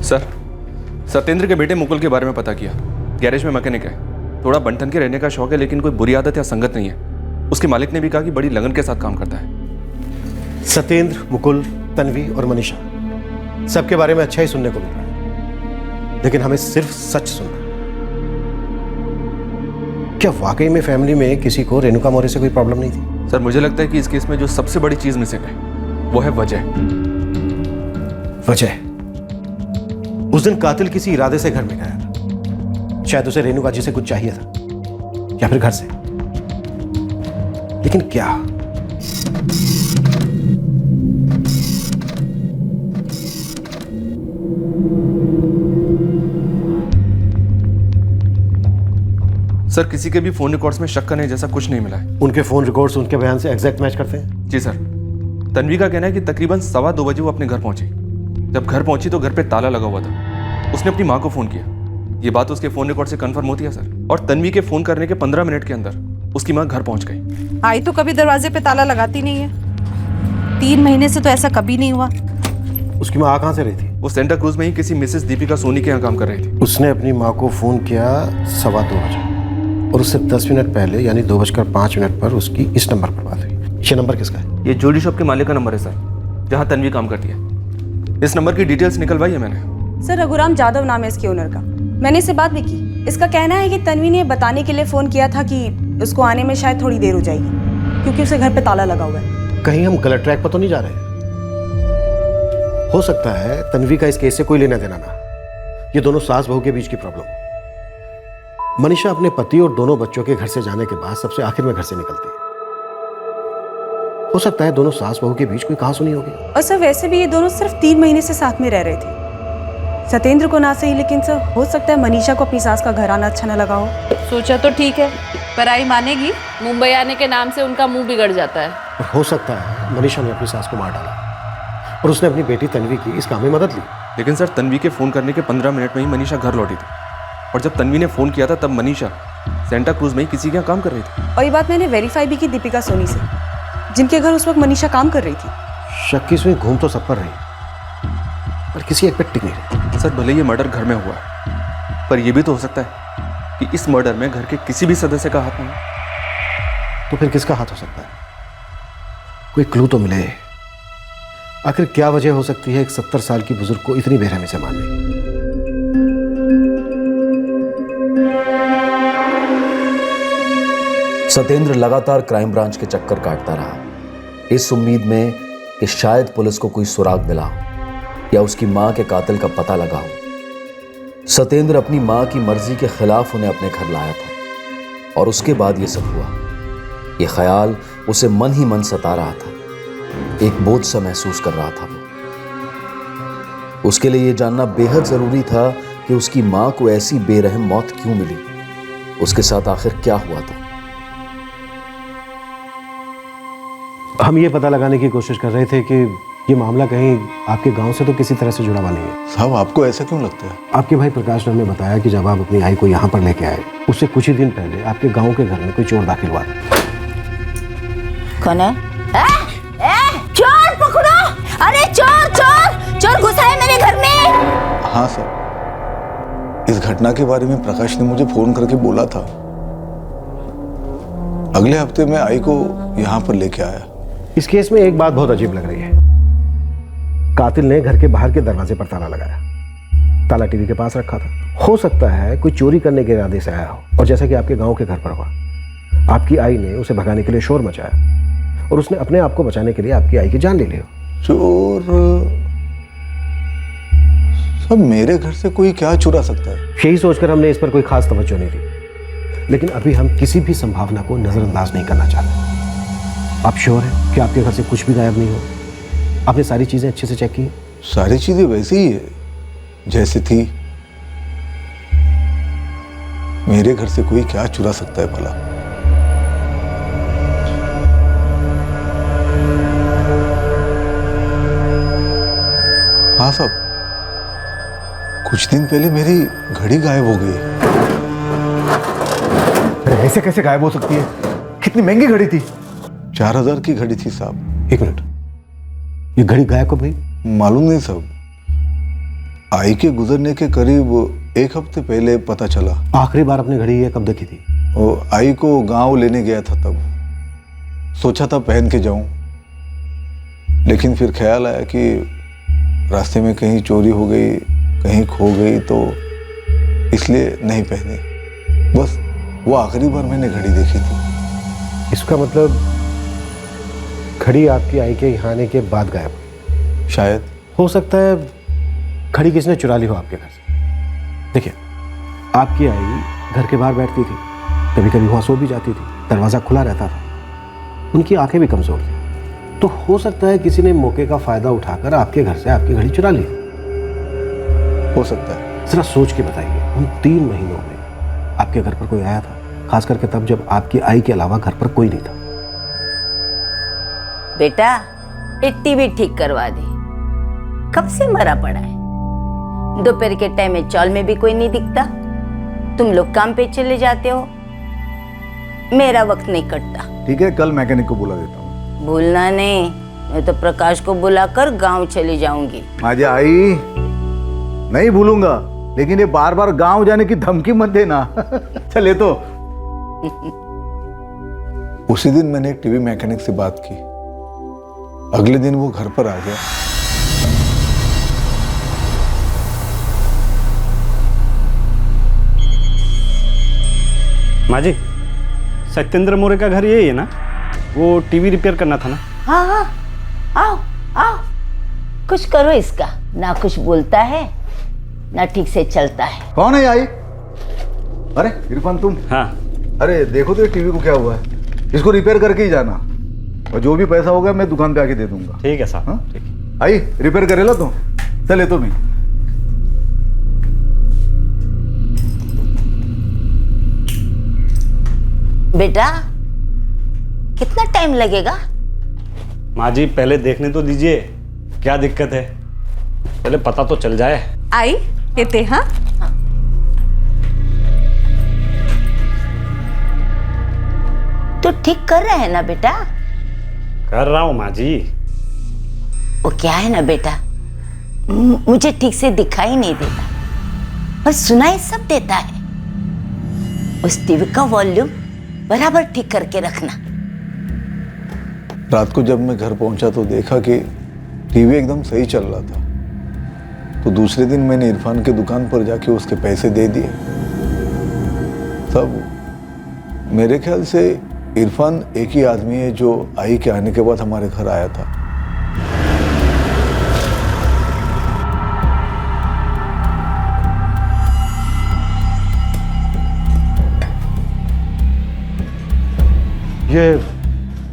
सर, सत्येंद्र के बेटे मुकुल के बारे में पता किया। गैरेज में मैकेनिक है, थोड़ा बनठन के रहने का शौक है, लेकिन कोई बुरी आदत या संगत नहीं है। उसके मालिक ने भी कहा कि बड़ी लगन के साथ काम करता है। सत्येंद्र, मुकुल, तन्वी और मनीषा सबके बारे में अच्छा ही सुनने को मिल रहा है, लेकिन हमें सिर्फ सच सुनना। क्या वाकई में फैमिली में किसी को रेणुका मौर्य से कोई प्रॉब्लम नहीं थी? सर मुझे लगता है कि इस केस में जो सबसे बड़ी चीज मिसिंग है वो है वजह। वजह? उस दिन कातिल किसी इरादे से घर में गया था। शायद उसे रेणुका जी से कुछ चाहिए था या फिर घर से, लेकिन क्या? सर किसी के भी फोन रिकॉर्ड्स में शक करने जैसा कुछ नहीं मिला है। उनके फोन रिकॉर्ड्स उनके बयान से एग्जैक्ट मैच करते हैं? जी सर। तन्वी का कहना है कि तकरीबन 2:15 बजे वो अपने घर पहुंची। जब घर पहुंची तो घर पे ताला लगा हुआ था। उसने अपनी माँ को फोन किया। ये बात उसके फोन रिकॉर्ड से कंफर्म होती है सर। और तन्वी के फोन करने के 15 मिनट के अंदर उसकी माँ घर पहुंच गई। आई तो कभी दरवाजे पे ताला लगाती नहीं है। 3 महीने से तो ऐसा कभी नहीं हुआ। उसकी माँ कहाँ से रही थी? वो सेंटा क्रूज में ही किसी मिसेस दीपिका सोनी के यहाँ काम कर रही थी। उसने अपनी माँ को फोन किया 2:15 बजे और उससे 10 मिनट पहले यानी 2:05 पर उसकी इस नंबर पर बात हुई। ये नंबर किसका है? ये ज्वेलरी शॉप के मालिक का नंबर है सर, जहाँ तन्वी काम करती है। इस नंबर की डिटेल्स निकलवाई है मैंने। सर रघुराम जाधव नाम है इसके ओनर का। मैंने इससे बात भी की। इसका कहना है कि तन्वी ने बताने के लिए फोन किया था कि उसको आने में शायद थोड़ी देर हो जाएगी क्योंकि उसे घर पे ताला लगा हुआ है। कहीं हम गलत ट्रैक पर तो नहीं जा रहे? हो सकता है तन्वी का इस केस से कोई लेना देना ना, ये दोनों सास बहू के बीच की प्रॉब्लम हो। मनीषा अपने पति और दोनों बच्चों के घर से जाने के बाद सबसे आखिर में घर से निकलती है। हो सकता है दोनों सास बहू के बीच कोई कहासुनी होगी। और सर वैसे भी ये दोनों सिर्फ 3 महीने से साथ में रह रहे थे। सत्येंद्र को ना सही, लेकिन सर हो सकता है मनीषा को अपनी सास का घर आना अच्छा न लगा हो। सोचा तो ठीक है, पर आई मानेगी? मुंबई आने के नाम से उनका मुंह बिगड़ जाता है। और हो सकता है मनीषा ने अपनी सास को मार डाला और उसने अपनी बेटी तन्वी की इस काम में मदद ली। लेकिन सर तन्वी के फोन करने के 15 मिनट में ही मनीषा घर लौटी थी और जब तन्वी ने फोन किया था तब मनीषा सेंटा क्रूज में ही किसी के यहाँ काम कर रही थी। और ये बात मैंने वेरीफाई भी की दीपिका सोनी से, जिनके घर उस वक्त मनीषा काम कर रही थी। शक की सुई घूम तो सब पर रही पर किसी एक पे टिक नहीं रही। सर भले ये मर्डर घर में हुआ है, पर यह भी तो हो सकता है कि इस मर्डर में घर के किसी भी सदस्य का हाथ नहीं है। तो फिर किसका हाथ हो सकता है? कोई क्लू तो मिले। आखिर क्या वजह हो सकती है एक 70 साल की बुजुर्ग को इतनी बेरहमी से मारने की? सत्येंद्र लगातार क्राइम ब्रांच के चक्कर काटता रहा, इस उम्मीद में कि शायद पुलिस को कोई सुराग मिला हो या उसकी मां के कातिल का पता लगा हो। सत्येंद्र अपनी मां की मर्जी के खिलाफ उन्हें अपने घर लाया था और उसके बाद यह सब हुआ। यह ख्याल उसे मन ही मन सता रहा था। एक बोझ सा महसूस कर रहा था वो। उसके लिए यह जानना बेहद जरूरी था कि उसकी मां को ऐसी बेरहम मौत क्यों मिली, उसके साथ आखिर क्या हुआ था। हम ये पता लगाने की कोशिश कर रहे थे कि ये मामला कहीं आपके गांव से तो किसी तरह से जुड़ा हुआ नहीं है। साहब आपको ऐसा क्यों लगता है? आपके भाई प्रकाश ने हमें बताया कि जब आप अपनी आई को यहाँ पर लेके आए, उससे कुछ ही दिन पहले आपके गांव के घर में कोई चोर दाखिल हुआ था। कौन है? चोर पकड़ो! अरे चोर चोर चोर घुसा है मेरे घर में। हाँ सर, इस घटना के बारे में प्रकाश ने मुझे फोन करके बोला था। अगले हफ्ते में आई को यहाँ पर लेके आया। इस केस में एक बात बहुत अजीब लग रही है। कातिल ने घर के बाहर के दरवाजे पर ताला लगाया। ताला टीवी के पास रखा था। हो सकता है कोई चोरी करने के इरादे से आया हो और जैसा कि आपके गांव के घर पर हुआ, आपकी आई ने उसे भगाने के लिए शोर मचाया और उसने अपने आप को बचाने के लिए आपकी आई की जान ले ली हो। चोर सब मेरे घर से कोई क्या चुरा सकता है? यही सोचकर हमने इस पर कोई खास तवज्जो नहीं दी, लेकिन अभी हम किसी भी संभावना को नजरअंदाज नहीं करना चाहते। आप श्योर हैं कि आपके घर से कुछ भी गायब नहीं हो? आपने सारी चीजें अच्छे से चेक की? सारी चीजें वैसे ही है जैसे थी। मेरे घर से कोई क्या चुरा सकता है भला? हाँ साहब, कुछ दिन पहले मेरी घड़ी गायब हो गई। ऐसे कैसे गायब हो सकती है? कितनी महंगी घड़ी थी? 4000 की घड़ी थी साहब। 1 मिनट, ये घड़ी गायब कब हुई? मालूम नहीं साहब, आई के गुजरने के करीब 1 हफ्ते पहले पता चला। आखिरी बार अपनी घड़ी ये कब देखी थी? वो आई को गांव लेने गया था, तब सोचा था पहन के जाऊं, लेकिन फिर ख्याल आया कि रास्ते में कहीं चोरी हो गई, कहीं खो गई, तो इसलिए नहीं पहनी। बस वो आखिरी बार मैंने घड़ी देखी थी। इसका मतलब घड़ी आपकी आई के यहाँ आने के बाद गायब हुई? शायद। हो सकता है घड़ी किसने चुरा ली हो आपके घर से। देखिए, आपकी आई घर के बाहर बैठती थी, कभी कभी वहाँ सो भी जाती थी, दरवाज़ा खुला रहता था, उनकी आंखें भी कमज़ोर थी, तो हो सकता है किसी ने मौके का फ़ायदा उठाकर आपके घर से आपकी घड़ी चुरा ली। हो सकता है। ज़रा सोच के बताइए, उन 3 महीनों में आपके घर पर कोई आया था? खास करके तब जब आपकी आई के अलावा घर पर कोई नहीं था। बेटा, एक टीवी ठीक करवा दे, कब से मरा पड़ा है। दोपहर के टाइम में चौल में भी कोई नहीं दिखता, तुम लोग काम पे चले जाते हो, मेरा वक्त नहीं कटता। ठीक है, कल मैकेनिक को बुला देता हूँ। भूलना नहीं, मैं तो प्रकाश को बुलाकर गांव चली जाऊंगी। आज आई नहीं भूलूंगा, लेकिन ये बार बार गांव जाने की धमकी मत देना। चले तो। उसी दिन मैंने एक टीवी मैकेनिक से बात की, अगले दिन वो घर पर आ गया। माँ जी, सत्येंद्र मोरे का घर यही है ना? वो टीवी रिपेयर करना था ना? हाँ हाँ, आओ आओ, कुछ करो इसका, ना कुछ बोलता है ना ठीक से चलता है। कौन है आई? अरे इरफान तुम? हाँ। अरे देखो तो टीवी को क्या हुआ है, इसको रिपेयर करके ही जाना, और जो भी पैसा होगा मैं दुकान पे आके दे दूंगा। ठीक है साहब। हाँ? आई रिपेयर करेला तो चले तो भी। बेटा, कितना टाइम लगेगा? माँ जी, पहले देखने तो दीजिए, क्या दिक्कत है, पहले पता तो चल जाए। आई इते हाँ, तो ठीक कर रहे हैं ना बेटा? कर रहा हूँ माँ जी। वो क्या है ना बेटा, मुझे ठीक से दिखाई नहीं देता, बस सुनाई सब देता है। उस टीवी का वॉल्यूम बराबर ठीक करके रखना। रात को जब मैं घर पहुंचा तो देखा कि टीवी एकदम सही चल रहा था, तो दूसरे दिन मैंने इरफान के दुकान पर जाके उसके पैसे दे दिए। सब मेरे ख्याल से इरफान एक ही आदमी है जो आई के आने के बाद हमारे घर आया था। ये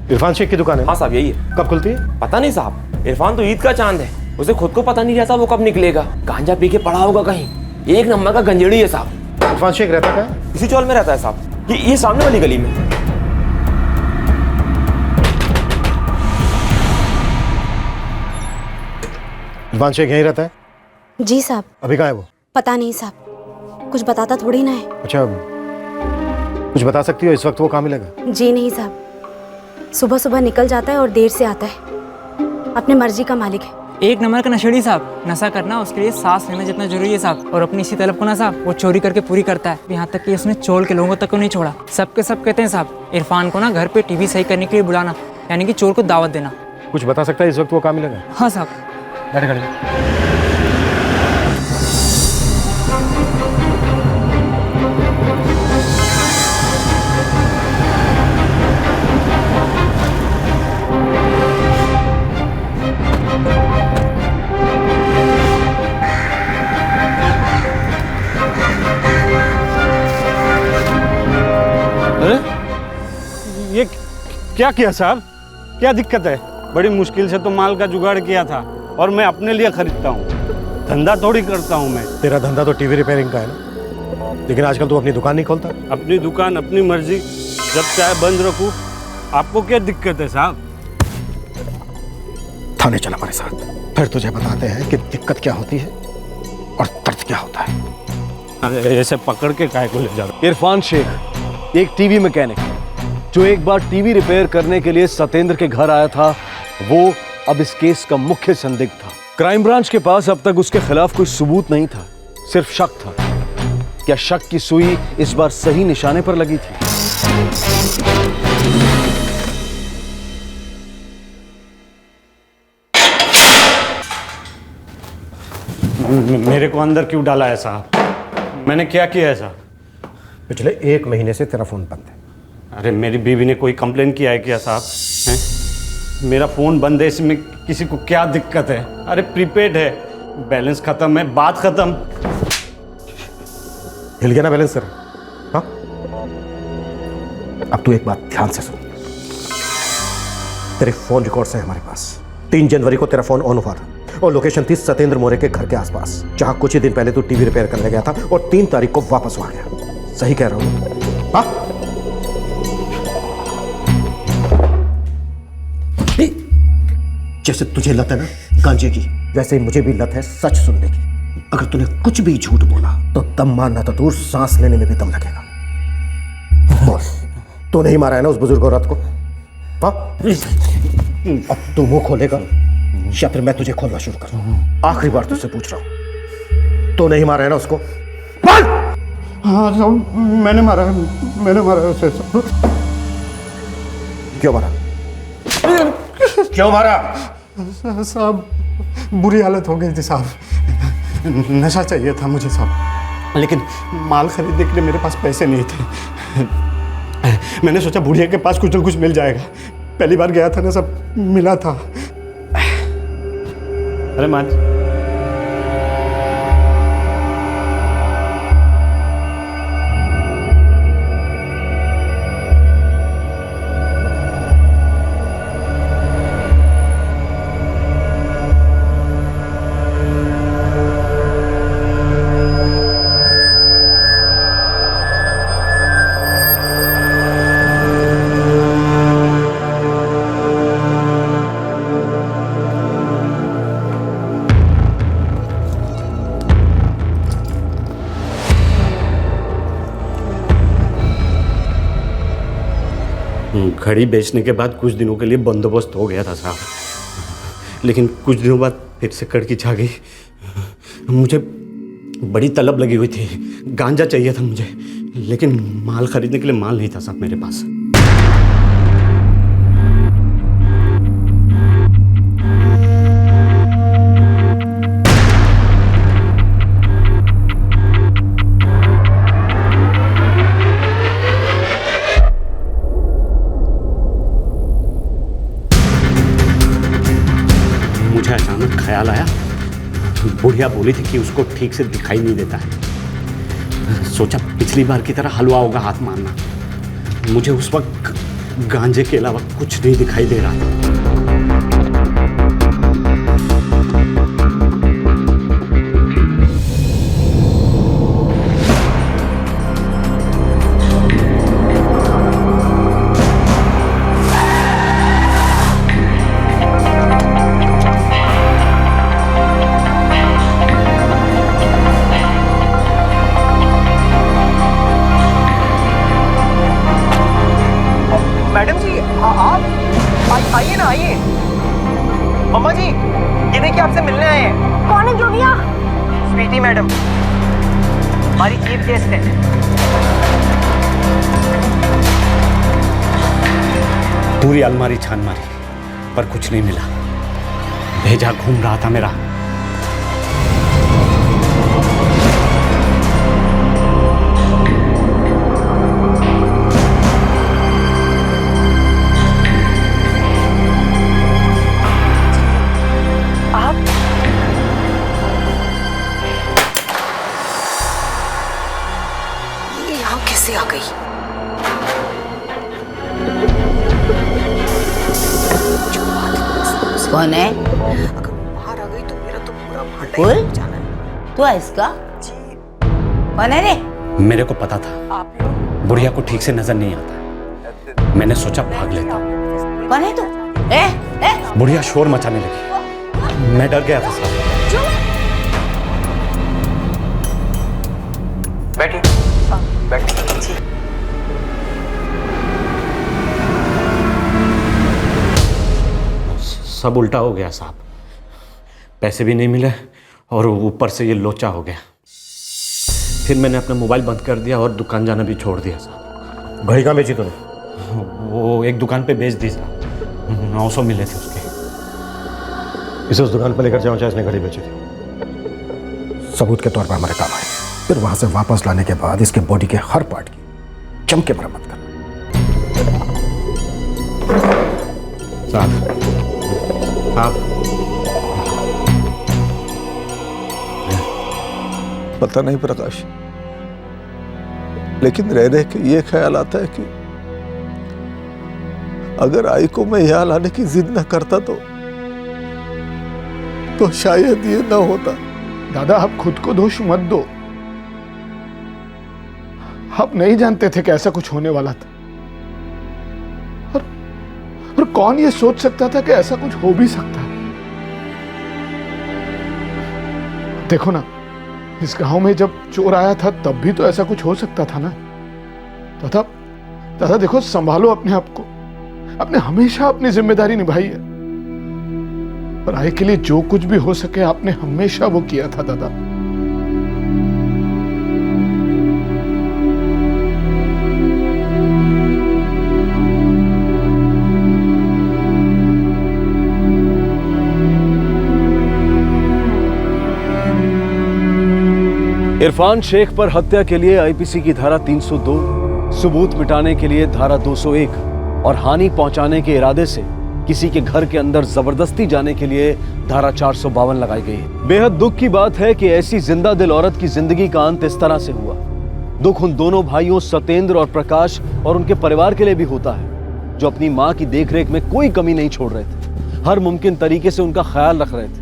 इरफान शेख की दुकान है? हाँ साहब, यही है। कब खुलती है? पता नहीं साहब, इरफान तो ईद का चांद है, उसे खुद को पता नहीं रहता वो कब निकलेगा। गांजा पी के पड़ा होगा कहीं, 1 नंबर का गंजेड़ी है साहब। इरफान शेख रहता कहाँ है? इसी चौल में रहता है साहब, ये सामने वाली गली में। इरफान शेख यहीं रहता है? जी साहब। अभी कहाँ है वो? पता नहीं साहब, कुछ बताता थोड़ी ना है। अच्छा, कुछ बता सकती हो इस वक्त वो कहाँ मिलेगा? जी नहीं साहब, सुबह सुबह निकल जाता है और देर से आता है, अपने मर्जी का मालिक है। 1 नंबर का नशेड़ी साहब। नशा करना उसके लिए सांस लेना जितना जरूरी है साहब, और अपनी इसी तलब को ना साहब वो चोरी करके पूरी करता है। यहाँ तक कि उसने चोल के लोगों तक को नहीं छोड़ा। सबके सब कहते हैं साहब, इरफान को ना घर पे टीवी सही करने के लिए बुलाना, यानी कि चोर को दावत देना। कुछ बता सकता है इस वक्त वो कहाँ मिलेगा? हाँ साहब। बैठ गाड़ी में। ये क्या किया साहब, क्या दिक्कत है? बड़ी मुश्किल से तो माल का जुगाड़ किया था, और मैं अपने लिए खरीदता हूँ, धंधा थोड़ी करता हूँ मैं। तेरा धंधा तो टीवी रिपेयरिंग का है ना, लेकिन आजकल तू अपनी दुकान नहीं खोलता। अपनी दुकान अपनी मर्जी, जब चाहे बंद रखूँ, आपको क्या दिक्कत है साहब? थाने चल हमारे साथ, फिर तुझे बताते हैं कि दिक्कत क्या होती है और दर्द क्या होता है। अरे ऐसे पकड़ के काहे को ले जा रहा? इरफान शेख एक टीवी मैकेनिक जो एक बार टीवी रिपेयर करने के लिए सत्येंद्र के घर आया था, वो अब इस केस का मुख्य संदिग्ध था। क्राइम ब्रांच के पास अब तक उसके खिलाफ कोई सबूत नहीं था, सिर्फ शक था। क्या शक की सुई इस बार सही निशाने पर लगी थी? मेरे को अंदर क्यों डाला है साहब? मैंने क्या किया है साहब? पिछले 1 महीने से तेरा फोन बंद है। अरे मेरी बीवी ने कोई कंप्लेन किया है क्या साहब? हैं? मेरा फोन बंद है, इसमें किसी को क्या दिक्कत है? अरे प्रीपेड है, बैलेंस खत्म है, बात खत्म। हिल गया ना बैलेंस सर? हाँ, अब तू एक बात ध्यान से सुन। तेरे फोन रिकॉर्ड्स हैं हमारे पास। 3 जनवरी को तेरा फोन ऑन हुआ था और लोकेशन थी सत्येंद्र मोरे के घर के आसपास, जहां कुछ ही दिन पहले तू टीवी रिपेयर करने गया था और 3 तारीख को वापस आ गया। सही कह रहा हूं? हाँ? जैसे तुझे लत है ना गांजे की, वैसे ही मुझे भी लत है सच सुनने की। अगर तूने कुछ भी झूठ बोला तो दम मारना तो दूर, सांस लेने में भी दम लगेगा। बोल, तू नहीं मारा है ना उस बुजुर्ग औरत को? हाँ? अब तू मुंह खोलेगा या फिर मैं तुझे खोलना शुरू करूं? आखिरी बार तुझसे पूछ रहा हूं, तू नहीं मारा है ना उसको? बोल! हाँ साहब, मैंने मारा है उसे। क्यों मारा? क्यों मारा? साहब बुरी हालत हो गई थी साहब, नशा चाहिए था मुझे साहब, लेकिन माल खरीदने के लिए मेरे पास पैसे नहीं थे। मैंने सोचा बुढ़िया के पास कुछ न कुछ मिल जाएगा। पहली बार गया था ना, सब मिला था। अरे मान घड़ी बेचने के बाद कुछ दिनों के लिए बंदोबस्त हो गया था साहब, लेकिन कुछ दिनों बाद फिर से कड़की छा गई। मुझे बड़ी तलब लगी हुई थी, गांजा चाहिए था मुझे, लेकिन माल खरीदने के लिए माल नहीं था साहब मेरे पास। मुझे अचानक ख्याल आया, बुढ़िया बोली थी कि उसको ठीक से दिखाई नहीं देता है। सोचा पिछली बार की तरह हलवा होगा हाथ मारना। मुझे उस वक्त गांजे के अलावा कुछ नहीं दिखाई दे रहा था। मैडम जी आप आइए ना, आइए। मम्मा जी, ये देखिए आपसे मिलने आए हैं। कौन है जो भैया? स्वीटी मैडम, हमारी चीफ गेस्ट है। पूरी अलमारी छान मारी पर कुछ नहीं मिला। भेजा घूम रहा था मेरा। कैसे आ गई? कौन है? अगर बाहर आ गई तो मेरा तो पूरा भांडा बोल, ही जाना है। तू है इसका? कौन है रे? मेरे को पता था बुढ़िया को ठीक से नजर नहीं आता। मैंने सोचा भाग लेता हूं। कौन है तू? बुढ़िया शोर मचाने लगी, मैं डर गया था साहब। बैठिए बैठिए। सब उल्टा हो गया साहब। पैसे भी नहीं मिले और ऊपर से ये लोचा हो गया। फिर मैंने अपना मोबाइल बंद कर दिया और दुकान जाना भी छोड़ दिया साहब। घड़ी कहाँ बेची तूने? वो एक दुकान पे बेच दी साहब, 900 मिले थे उसके। इसे उस दुकान पर लेकर जाओ जहाँ इसने घड़ी बेची थी, सबूत के तौर पर हमारे काम आए। फिर वहां से वापस लाने के बाद इसके बॉडी के हर पार्ट की जम के मरम्मत कर। साहब पता नहीं प्रकाश, लेकिन रह रह के ये ख्याल आता है कि अगर आई को मैं यहाँ लाने की जिद न करता तो शायद ये न होता। दादा, आप खुद को दोष मत दो। आप नहीं जानते थे कि ऐसा कुछ होने वाला था, और कौन ये सोच सकता था कि ऐसा कुछ हो भी सकता है। देखो ना, इस गांव में जब चोर आया था तब भी तो ऐसा कुछ हो सकता था ना। दादा देखो, संभालो अपने आप को। आपने हमेशा अपनी जिम्मेदारी निभाई है, और आय के लिए जो कुछ भी हो सके आपने हमेशा वो किया था दादा। इरफान शेख पर हत्या के लिए आईपीसी की धारा 302, सबूत मिटाने के लिए धारा 201 और हानि पहुंचाने के इरादे से किसी के घर के अंदर जबरदस्ती जाने के लिए धारा 452 लगाई गई है। बेहद दुख की बात है कि ऐसी जिंदा दिल औरत की जिंदगी का अंत इस तरह से हुआ। दुख उन दोनों भाइयों सत्येंद्र और प्रकाश और उनके परिवार के लिए भी होता है, जो अपनी मां की देखरेख में कोई कमी नहीं छोड़ रहे थे, हर मुमकिन तरीके से उनका ख्याल रख रहे थे,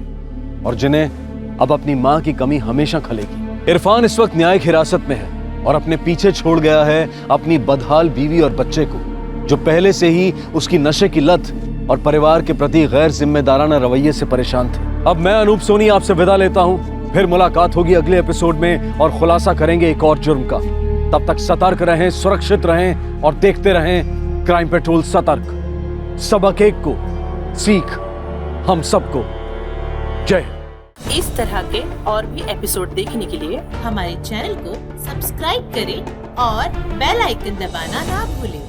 और जिन्हें अब अपनी मां की कमी हमेशा खलेगी। इरफान इस वक्त न्यायिक हिरासत में है और अपने पीछे छोड़ गया है अपनी बदहाल बीवी और बच्चे को, जो पहले से ही उसकी नशे की लत और परिवार के प्रति गैर जिम्मेदाराना रवैये से परेशान थे। अब मैं अनूप सोनी आपसे विदा लेता हूं, फिर मुलाकात होगी अगले एपिसोड में और खुलासा करेंगे एक और जुर्म का। तब तक सतर्क रहें, सुरक्षित रहें और देखते रहें क्राइम पेट्रोल सतर्क। सबक एक को, सीख हम सबको। जय। इस तरह के और भी एपिसोड देखने के लिए हमारे चैनल को सब्सक्राइब करें और बेल आइकन दबाना ना भूलें।